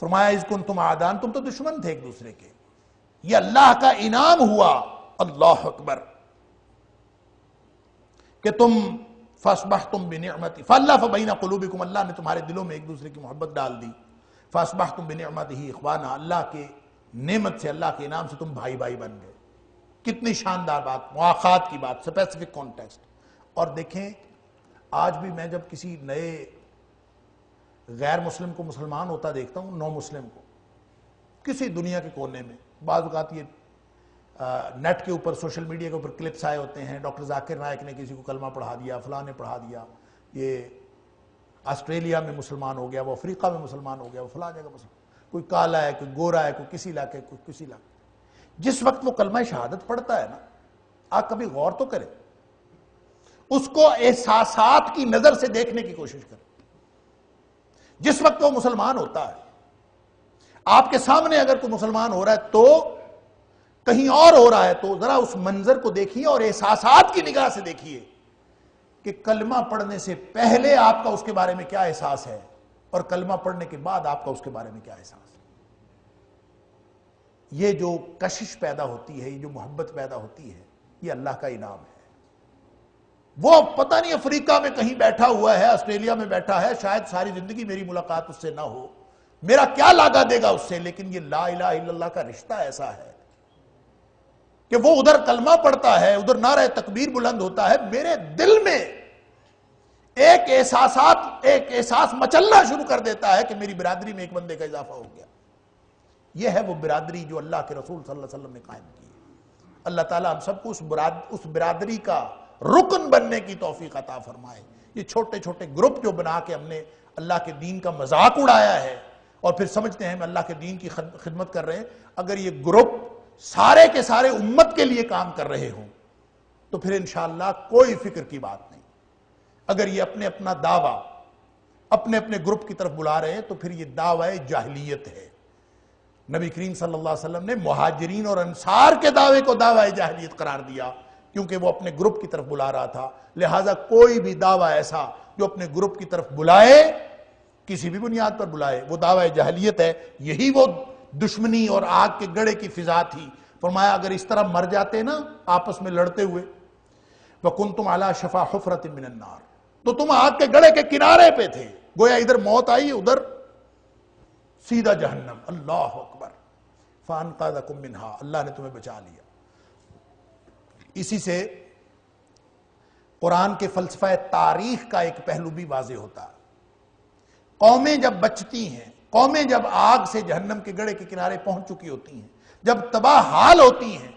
فرمایا اذ کنتم اعداء، تم تو دشمن تھے ایک دوسرے کے، یہ اللہ کا انعام ہوا، اللہ اکبر، کہ تم فاصبحتم بنعمتی فالف بین قلوبکم، اللہ نے تمہارے دلوں میں ایک دوسرے کی محبت ڈال دی، فاصبحتم بنعمتہ اخوانا، اللہ کے نعمت سے، اللہ کے انعام سے تم بھائی بھائی بن گئے۔ کتنی شاندار بات، مواخات کی بات، سپیسیفک کانٹیکسٹ۔ اور دیکھیں آج بھی میں جب کسی نئے غیر مسلم کو مسلمان ہوتا دیکھتا ہوں، نو مسلم کو، کسی دنیا کے کونے میں، بعض اوقات یہ نیٹ کے اوپر، سوشل میڈیا کے اوپر کلپس آئے ہوتے ہیں، ڈاکٹر ذاکر نائک نے کسی کو کلمہ پڑھا دیا، فلاں نے پڑھا دیا، یہ آسٹریلیا میں مسلمان ہو گیا، وہ افریقہ میں مسلمان ہو گیا، وہ فلاں جگہ مسلمان، کوئی کالا ہے، کوئی گورا ہے، کوئی کسی علاقے، کوئی کسی علاقے۔ جس وقت وہ کلمہ شہادت پڑھتا ہے نا، آپ کبھی غور تو کریں، اس کو احساسات کی نظر سے دیکھنے کی کوشش کریں۔ جس وقت وہ مسلمان ہوتا ہے، آپ کے سامنے اگر کوئی مسلمان ہو رہا ہے تو کہیں اور ہو رہا ہے، تو ذرا اس منظر کو دیکھیے اور احساسات کی نگاہ سے دیکھیے کہ کلمہ پڑھنے سے پہلے آپ کا اس کے بارے میں کیا احساس ہے، اور کلمہ پڑھنے کے بعد آپ کا اس کے بارے میں کیا احساس ہے۔ یہ جو کشش پیدا ہوتی ہے، یہ جو محبت پیدا ہوتی ہے، یہ اللہ کا انعام ہے۔ وہ پتہ نہیں افریقہ میں کہیں بیٹھا ہوا ہے، آسٹریلیا میں بیٹھا ہے، شاید ساری زندگی میری ملاقات اس سے نہ ہو، میرا کیا لاگا دے گا اس سے، لیکن یہ لا الہ الا اللہ کا رشتہ ایسا ہے کہ وہ ادھر کلمہ پڑھتا ہے، ادھر نعرہ تکبیر بلند ہوتا ہے، میرے دل میں ایک احساس مچلنا شروع کر دیتا ہے کہ میری برادری میں ایک بندے کا اضافہ ہو گیا۔ یہ ہے وہ برادری جو اللہ کے رسول صلی اللہ علیہ وسلم نے قائم کی ہے۔ اللہ تعالی ہم سب کو اس برادری کا رکن بننے کی توفیق عطا فرمائے۔ یہ چھوٹے چھوٹے گروپ جو بنا کے ہم نے اللہ کے دین کا مذاق اڑایا ہے اور پھر سمجھتے ہیں ہم اللہ کے دین کی خدمت کر رہے ہیں، اگر یہ گروپ سارے کے سارے امت کے لیے کام کر رہے ہوں تو پھر انشاءاللہ کوئی فکر کی بات نہیں۔ اگر یہ اپنا دعویٰ اپنے گروپ کی طرف بلا رہے ہیں تو پھر یہ دعوی جاہلیت ہے۔ نبی کریم صلی اللہ علیہ وسلم نے مہاجرین اور انصار کے دعوے کو دعوی جاہلیت قرار دیا، کیونکہ وہ اپنے گروپ کی طرف بلا رہا تھا۔ لہٰذا کوئی بھی دعویٰ ایسا جو اپنے گروپ کی طرف بلائے، کسی بھی بنیاد پر بلائے، وہ دعوی جاہلیت ہے۔ یہی وہ دشمنی اور آگ کے گڑھے کی فضا تھی۔ فرمایا اگر اس طرح مر جاتے نا آپس میں لڑتے ہوئے، وَكُنْتُمْ عَلَى شَفَا حُفْرَةٍ مِّنَ النَّارِ، تو تم آگ کے گڑھے کے کنارے پہ تھے، گویا ادھر موت آئی، ادھر سیدھا جہنم۔ اللہ اکبر، فَأَنْقَذَكُم مِّنْهَا، اللہ نے تمہیں بچا لیا۔ اسی سے قرآن کے فلسفہ تاریخ کا ایک پہلو بھی واضح ہوتا ہے۔ قومیں جب بچتی ہیں، قومیں جب آگ سے جہنم کے گڑھے کے کنارے پہنچ چکی ہوتی ہیں، جب تباہ حال ہوتی ہیں،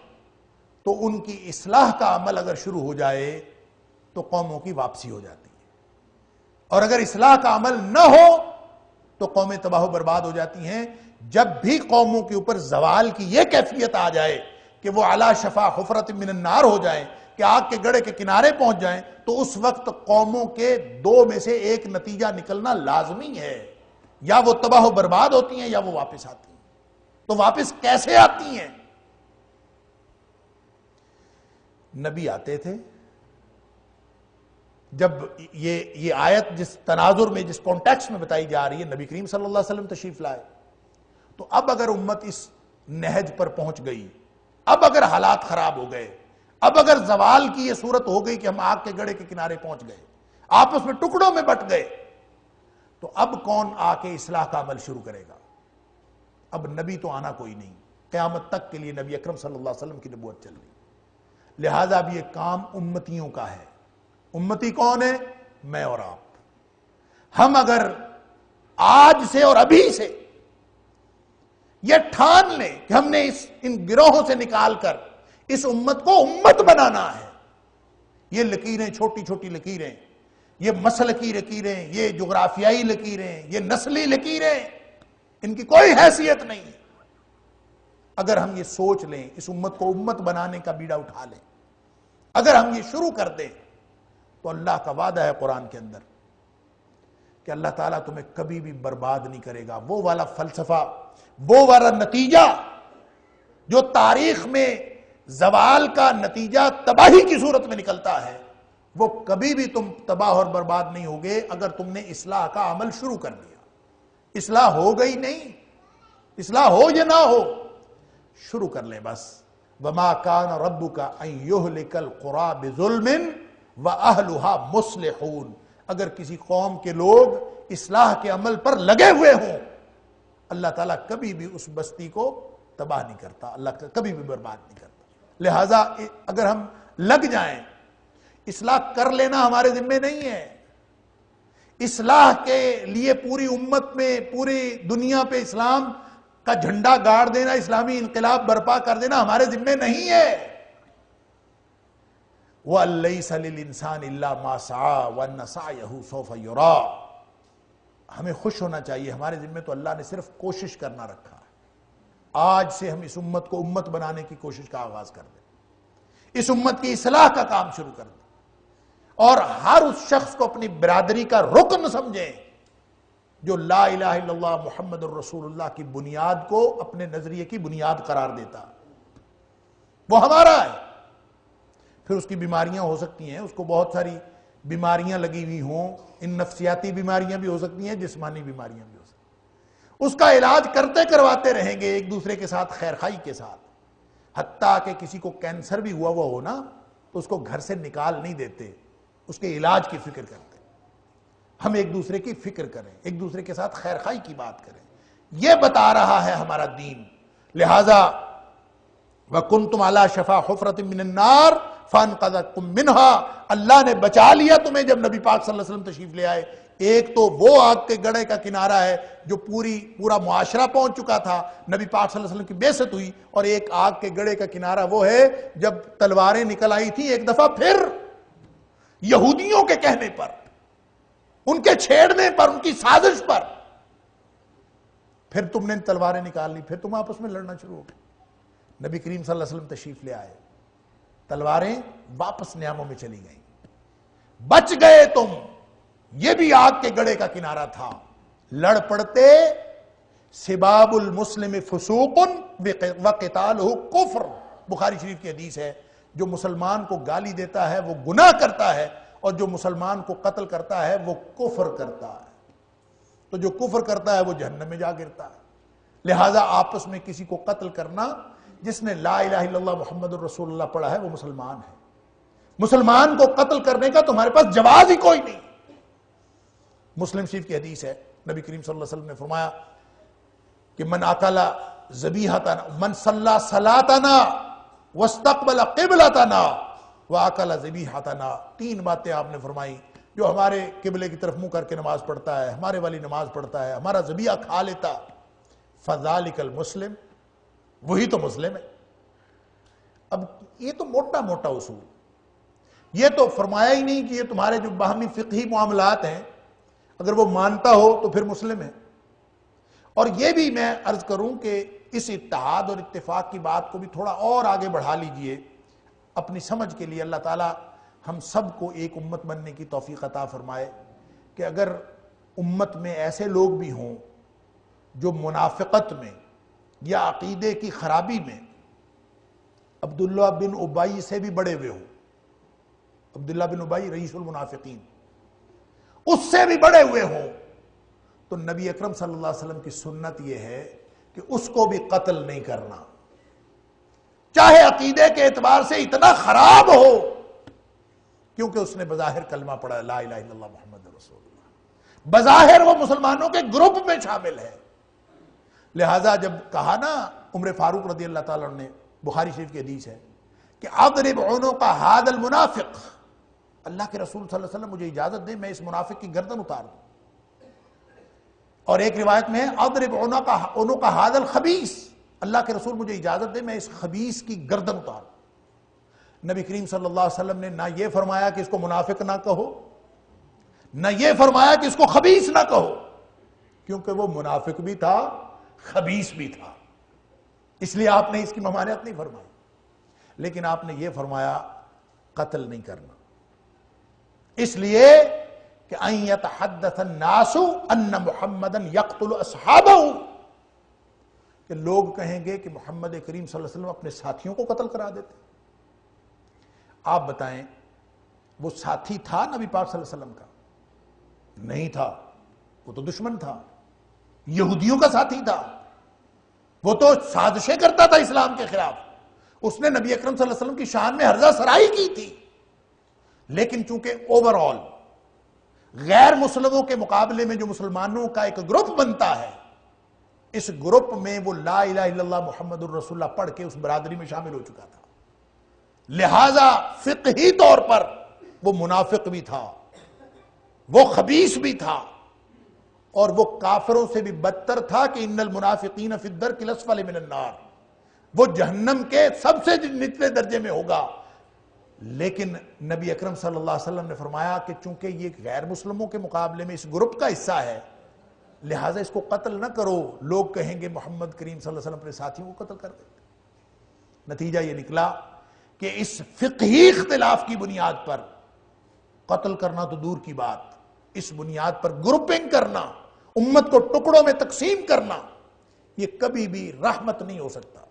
تو ان کی اصلاح کا عمل اگر شروع ہو جائے تو قوموں کی واپسی ہو جاتی ہے، اور اگر اصلاح کا عمل نہ ہو تو قومیں تباہ و برباد ہو جاتی ہیں۔ جب بھی قوموں کے اوپر زوال کی یہ کیفیت آ جائے کہ وہ علی شفا حفرۃ من النار ہو جائیں، کہ آگ کے گڑھے کے کنارے پہنچ جائیں، تو اس وقت قوموں کے دو میں سے ایک نتیجہ نکلنا لازمی ہے، یا وہ تباہ و برباد ہوتی ہیں یا وہ واپس آتی ہیں۔ تو واپس کیسے آتی ہیں؟ نبی آتے تھے، جب یہ آیت جس تناظر میں جس کانٹیکسٹ میں بتائی جا رہی ہے، نبی کریم صلی اللہ علیہ وسلم تشریف لائے، تو اب اگر امت اس نہج پر پہنچ گئی، اب اگر حالات خراب ہو گئے، اب اگر زوال کی یہ صورت ہو گئی کہ ہم آگ کے گڑھے کے کنارے پہنچ گئے، آپس میں ٹکڑوں میں بٹ گئے، تو اب کون آ کے اصلاح کا عمل شروع کرے گا؟ اب نبی تو آنا کوئی نہیں، قیامت تک کے لیے نبی اکرم صلی اللہ علیہ وسلم کی نبوت چل رہی، لہٰذا اب یہ کام امتیوں کا ہے۔ امتی کون ہے؟ میں اور آپ۔ ہم اگر آج سے اور ابھی سے یہ ٹھان لیں کہ ہم نے ان گروہوں سے نکال کر اس امت کو امت بنانا ہے، یہ لکیریں، چھوٹی چھوٹی لکیریں، یہ مسلکی لکیریں، یہ جغرافیائی لکیریں، یہ نسلی لکیریں، ان کی کوئی حیثیت نہیں ہے۔ اگر ہم یہ سوچ لیں، اس امت کو امت بنانے کا بیڑا اٹھا لیں، اگر ہم یہ شروع کر دیں، تو اللہ کا وعدہ ہے قرآن کے اندر کہ اللہ تعالیٰ تمہیں کبھی بھی برباد نہیں کرے گا۔ وہ والا فلسفہ، وہ والا نتیجہ جو تاریخ میں زوال کا نتیجہ تباہی کی صورت میں نکلتا ہے، وہ کبھی بھی تم تباہ اور برباد نہیں ہوگے اگر تم نے اصلاح کا عمل شروع کر دیا۔ اصلاح ہو گئی نہیں، اصلاح ہو یا نہ ہو، شروع کر لیں بس۔ وَمَا كَانَ رَبُّكَ أَن يُهْلِكَ الْقُرَىٰ بِظُلْمٍ وَأَهْلُهَا مُصْلِحُونَ۔ اگر کسی قوم کے لوگ اصلاح کے عمل پر لگے ہوئے ہوں، اللہ تعالیٰ کبھی بھی اس بستی کو تباہ نہیں کرتا، اللہ کبھی بھی برباد نہیں کرتا۔ لہٰذا اگر ہم لگ جائیں، اصلاح کر لینا ہمارے ذمے نہیں ہے، اصلاح کے لیے پوری امت میں، پوری دنیا پہ اسلام کا جھنڈا گاڑ دینا، اسلامی انقلاب برپا کر دینا ہمارے ذمے نہیں ہے۔ وَأَلَّيْسَ لِلْإِنسَانِ إِلَّا مَا سَعَىٰ وَأَنَّ سَعْيَهُ سَوْفَ يُرَىٰ۔ ہمیں خوش ہونا چاہیے، ہمارے ذمے تو اللہ نے صرف کوشش کرنا رکھا ہے۔ آج سے ہم اس امت کو امت بنانے کی کوشش کا آغاز کر دیں، اس امت کی اصلاح کا کام شروع کر دیں، اور ہر اس شخص کو اپنی برادری کا رکن سمجھیں جو لا الہ الا اللہ محمد الرسول اللہ کی بنیاد کو اپنے نظریے کی بنیاد قرار دیتا، وہ ہمارا ہے۔ پھر اس کی بیماریاں ہو سکتی ہیں، اس کو بہت ساری بیماریاں لگی ہوئی ہوں، ان نفسیاتی بیماریاں بھی ہو سکتی ہیں، جسمانی بیماریاں بھی ہو سکتی ہیں، اس کا علاج کرتے کرواتے رہیں گے ایک دوسرے کے ساتھ، خیر خائی کے ساتھ۔ حتیٰ کہ کسی کو کینسر بھی ہوا ہو نا، تو اس کو گھر سے نکال نہیں دیتے، اس کے علاج کی فکر کرتے۔ ہم ایک دوسرے کی فکر کریں، ایک دوسرے کے ساتھ خیر خائی کی بات کریں، یہ بتا رہا ہے ہمارا دین۔ لہٰذا وَكُنْتُمْ عَلَىٰ شَفَا حُفْرَةٍ مِّنَ النَّارِ فَانْقَذَكُم مِّنْهَا۔ اللہ نے بچا لیا تمہیں جب نبی پاک صلی اللہ علیہ وسلم تشریف لے آئے۔ ایک تو وہ آگ کے گڑھے کا کنارہ ہے جو پورا معاشرہ پہنچ چکا تھا، نبی پاک صلی اللہ علیہ وسلم کی بعثت ہوئی، اور ایک آگ کے گڑھے کا کنارہ وہ ہے جب تلواریں نکل آئی تھیں ایک دفعہ پھر یہودیوں کے کہنے پر، ان کے چھیڑنے پر، ان کی سازش پر، پھر تم نے تلواریں نکال لی، پھر تم آپس میں لڑنا شروع ہو گئے۔ نبی کریم صلی اللہ علیہ وسلم تشریف لے آئے، تلواریں واپس نیاموں میں چلی گئیں، بچ گئے تم۔ یہ بھی آگ کے گڑھے کا کنارہ تھا، لڑ پڑتے۔ سباب المسلم فسوق وقتالہ کفر، بخاری شریف کی حدیث ہے، جو مسلمان کو گالی دیتا ہے وہ گناہ کرتا ہے، اور جو مسلمان کو قتل کرتا ہے وہ کفر کرتا ہے۔ تو جو کفر کرتا ہے وہ جہنم میں جا گرتا ہے۔ لہٰذا آپس میں کسی کو قتل کرنا، جس نے لا الہ الا اللہ محمد الرسول اللہ پڑھا ہے وہ مسلمان ہے۔ مسلمان کو قتل کرنے کا تمہارے پاس جواز ہی کوئی نہیں۔ مسلم شریف کی حدیث ہے، نبی کریم صلی اللہ علیہ وسلم نے فرمایا کہ من اکل ذبیحتنا، من صلی صلاتنا واستقبل قبلتنا واکل ذبیحتنا، تین باتیں آپ نے فرمائی، جو ہمارے قبلے کی طرف منہ کر کے نماز پڑھتا ہے، ہمارے والی نماز پڑھتا ہے، ہمارا ذبیحہ کھا لیتا، فذالک المسلم، وہی تو مسلم ہے۔ اب یہ تو موٹا موٹا اصول، یہ تو فرمایا ہی نہیں کہ یہ تمہارے جو باہمی فقہی معاملات ہیں، اگر وہ مانتا ہو تو پھر مسلم ہے۔ اور یہ بھی میں عرض کروں کہ اس اتحاد اور اتفاق کی بات کو بھی تھوڑا اور آگے بڑھا لیجئے اپنی سمجھ کے لیے۔ اللہ تعالیٰ ہم سب کو ایک امت بننے کی توفیق عطا فرمائے کہ اگر امت میں ایسے لوگ بھی ہوں جو منافقت میں یا عقیدے کی خرابی میں عبداللہ بن ابی سے بھی بڑے ہوئے ہوں، عبداللہ بن ابی رئیس المنافقین، اس سے بھی بڑے ہوئے ہوں تو نبی اکرم صلی اللہ علیہ وسلم کی سنت یہ ہے کہ اس کو بھی قتل نہیں کرنا، چاہے عقیدے کے اعتبار سے اتنا خراب ہو، کیونکہ اس نے بظاہر کلمہ پڑھا لا الہ الا اللہ محمد رسول اللہ، بظاہر وہ مسلمانوں کے گروپ میں شامل ہے۔ لہٰذا جب کہا نا عمر فاروق رضی اللہ تعالیٰ عنہ نے، بخاری شریف کی حدیث ہے کہ اضرب عنق ھذا المنافق، اللہ کے رسول صلی اللہ علیہ وسلم مجھے اجازت دیں میں اس منافق کی گردن اتار دوں، اور ایک روایت میں ہے اضرب عنق ھذا الخبیث، اللہ کے رسول مجھے اجازت دیں میں اس خبیث کی گردن اتار دوں۔ نبی کریم صلی اللہ علیہ وسلم نے نہ یہ فرمایا کہ اس کو منافق نہ کہو، نہ یہ فرمایا کہ اس کو خبیث نہ کہو، کیونکہ وہ منافق بھی تھا خبیث بھی تھا، اس لیے آپ نے اس کی ممانعت نہیں فرمائی، لیکن آپ نے یہ فرمایا قتل نہیں کرنا، اس لیے کہ ان یتحدث الناس ان محمدا یقتل اصحابہ، کہ لوگ کہیں گے کہ محمد کریم صلی اللہ علیہ وسلم اپنے ساتھیوں کو قتل کرا دیتے۔ آپ بتائیں وہ ساتھی تھا نبی پاک صلی اللہ علیہ وسلم کا؟ نہیں تھا، وہ تو دشمن تھا، یہودیوں کا ساتھی تھا، وہ تو سازشیں کرتا تھا اسلام کے خلاف، اس نے نبی اکرم صلی اللہ علیہ وسلم کی شان میں ہرزہ سرائی کی تھی، لیکن چونکہ اوورآل غیر مسلموں کے مقابلے میں جو مسلمانوں کا ایک گروپ بنتا ہے، اس گروپ میں وہ لا الہ الا اللہ محمد الرسول اللہ پڑھ کے اس برادری میں شامل ہو چکا تھا، لہذا فقہی طور پر وہ منافق بھی تھا، وہ خبیث بھی تھا، اور وہ کافروں سے بھی بدتر تھا کہ ان المنافقین فی الدرک الاسفل من النار، وہ جہنم کے سب سے نچلے درجے میں ہوگا۔ لیکن نبی اکرم صلی اللہ علیہ وسلم نے فرمایا کہ چونکہ یہ غیر مسلموں کے مقابلے میں اس گروپ کا حصہ ہے، لہٰذا اس کو قتل نہ کرو، لوگ کہیں گے محمد کریم صلی اللہ علیہ وسلم اپنے ساتھیوں کو قتل کر دیتے۔ نتیجہ یہ نکلا کہ اس فقہی اختلاف کی بنیاد پر قتل کرنا تو دور کی بات، اس بنیاد پر گروپنگ کرنا، امت کو ٹکڑوں میں تقسیم کرنا، یہ کبھی بھی رحمت نہیں ہو سکتا۔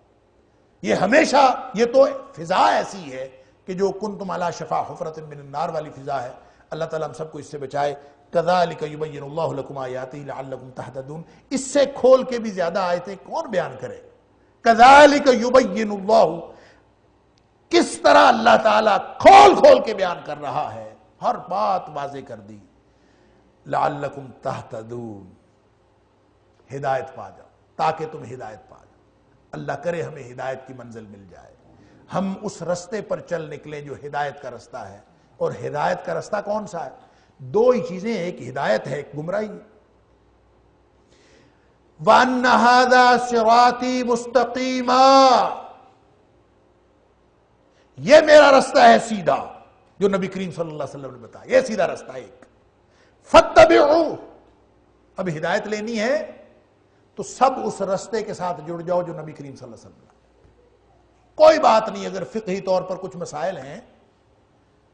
یہ ہمیشہ، یہ تو فضا ایسی ہے کہ جو کنتم علی شفا حفرۃ من النار والی فضا ہے، اللہ تعالیٰ ہم سب کو اس سے بچائے۔ کذالک یبین اللہ لکم آیاتہ لعلکم تہتدون، اس سے کھول کے بھی زیادہ آیتیں کون بیان کرے؟ کذالک یبین اللہ، کس طرح اللہ تعالیٰ کھول کھول کے بیان کر رہا ہے، ہر بات واضح کر دی۔ لعلکم تہتدون، ہدایت پا جاؤ، تاکہ تم ہدایت پا جاؤ، اللہ کرے ہمیں ہدایت کی منزل مل جائے، ہم اس رستے پر چل نکلیں جو ہدایت کا رستہ ہے۔ اور ہدایت کا رستہ کون سا ہے؟ دو ہی چیزیں، ایک ہدایت ہے، ایک گمراہی۔ وَأَنَّ هَذَا صِرَاطِي مُسْتَقِيمًا، یہ میرا رستہ ہے سیدھا، جو نبی کریم صلی اللہ علیہ وسلم نے بتایا، یہ سیدھا رستہ ہے ایک۔ فَاتَّبِعُوهُ، اب ہدایت لینی ہے تو سب اس رستے کے ساتھ جڑ جاؤ جو نبی کریم صلی اللہ علیہ وسلم نے، کوئی بات نہیں اگر فقہی طور پر کچھ مسائل ہیں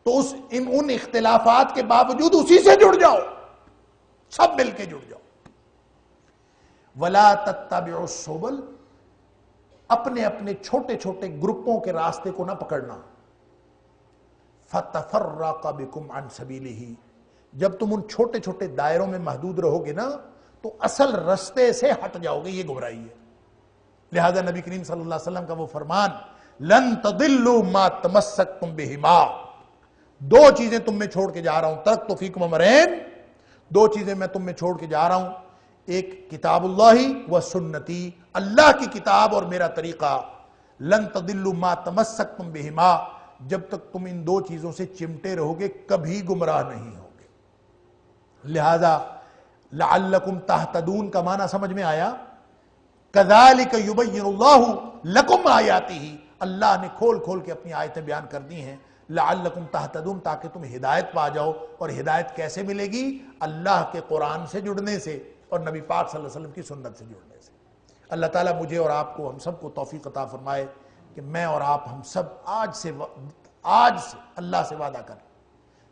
تو ان اختلافات کے باوجود اسی سے جڑ جاؤ، سب مل کے جڑ جاؤ۔ وَلَا تَتَّبِعُوا السُّبُلَ، اپنے اپنے چھوٹے چھوٹے گروپوں کے راستے کو نہ پکڑنا۔ فَتَفَرَّقَ بِكُمْ عَنْ سَبِيلِهِ، جب تم ان چھوٹے چھوٹے دائروں میں محدود رہو گے نا تو اصل رستے سے ہٹ جاؤ گے، یہ گمراہی ہے۔ لہذا نبی کریم صلی اللہ علیہ وسلم کا وہ فرمان، لن تضلوا ما تمسکتم بہما، دو چیزیں تم میں چھوڑ کے جا رہا ہوں، ترکت فیکم امرین، دو چیزیں میں تم میں چھوڑ کے جا رہا ہوں، ایک کتاب اللہ و سنتی، اللہ کی کتاب اور میرا طریقہ، لن تضلوا ما تمسکتم بہما، جب تک تم ان دو چیزوں سے چمٹے رہو گے کبھی گمراہ نہیں ہوگے۔ لہذا لعلکم تہتدون کا معنی سمجھ میں آیا؟ کذالک یبین اللہ لکم آیاتہ، اللہ نے کھول کھول کے اپنی آیتیں بیان کر دی ہیں، لعلکم تہتدون، تاکہ تم ہدایت پا جاؤ۔ اور ہدایت کیسے ملے گی؟ اللہ کے قرآن سے جڑنے سے اور نبی پاک صلی اللہ علیہ وسلم کی سنت سے جڑنے سے۔ اللہ تعالیٰ مجھے اور آپ کو، ہم سب کو توفیق عطا فرمائے کہ میں اور آپ ہم سب آج سے اللہ سے وعدہ کریں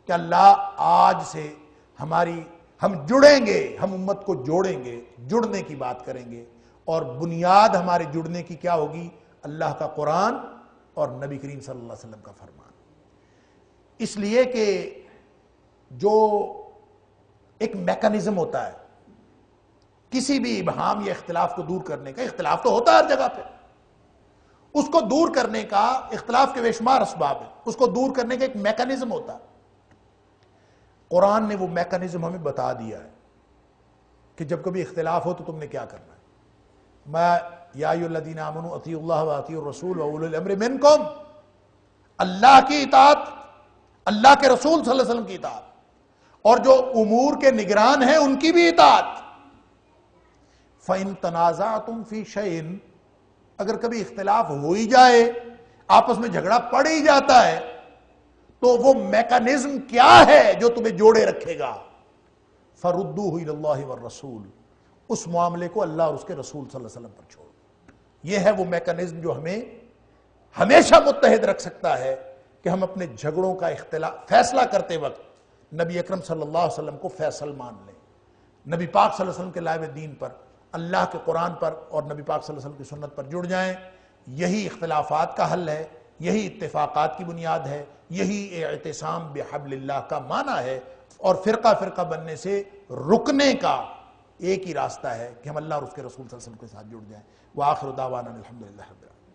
کہ اللہ آج سے ہم جڑیں گے، ہم امت کو جوڑیں گے، جڑنے کی بات کریں گے، اور بنیاد ہمارے جڑنے کی کیا ہوگی؟ اللہ کا قرآن اور نبی کریم صلی اللہ علیہ وسلم کا فرمان۔ اس لیے کہ جو ایک میکانزم ہوتا ہے کسی بھی ابہام یا اختلاف کو دور کرنے کا، اختلاف تو ہوتا ہے ہر جگہ پہ، اس کو دور کرنے کا اختلاف کے بے شمار اسباب ہیں، اس کو دور کرنے کا ایک میکانزم ہوتا ہے۔ قرآن نے وہ میکانزم ہمیں بتا دیا ہے کہ جب کبھی اختلاف ہو تو تم نے کیا کرنا ہے۔ میں یا ایھا الذین آمنوا اطیعوا اللہ واطیعوا الرسول واولی الامر منکم، اللہ کی اطاعت، اللہ کے رسول صلی اللہ علیہ وسلم کی اطاعت، اور جو امور کے نگران ہیں ان کی بھی اطاعت۔ فَإِن تَنَازَعْتُمْ فِي شَيْءٍ، اگر کبھی اختلاف ہو ہی جائے، آپس میں جھگڑا پڑ ہی جاتا ہے، تو وہ میکانزم کیا ہے جو تمہیں جوڑے رکھے گا؟ فَرُدُّوهُ إِلَى اللَّهِ وَالرَّسُولِ، اس معاملے کو اللہ اور اس کے رسول صلی اللہ علیہ وسلم پر چھوڑو۔ یہ ہے وہ میکانزم جو ہمیں ہمیشہ متحد رکھ سکتا ہے کہ ہم اپنے جھگڑوں کا فیصلہ کرتے وقت نبی اکرم صلی اللہ علیہ وسلم کو فیصل مان لیں، نبی پاک صلی اللہ علیہ وسلم کے لائے دین پر، اللہ کے قرآن پر اور نبی پاک صلی اللہ علیہ وسلم کی سنت پر جڑ جائیں۔ یہی اختلافات کا حل ہے، یہی اتفاقات کی بنیاد ہے، یہی اعتصام بحبل اللہ کا معنی ہے، اور فرقہ فرقہ بننے سے رکنے کا ایک ہی راستہ ہے کہ ہم اللہ اور اس کے رسول صلی اللہ علیہ وسلم کے ساتھ جڑ جائیں۔ وآخر دعوانا الحمدللہ رب العالمین۔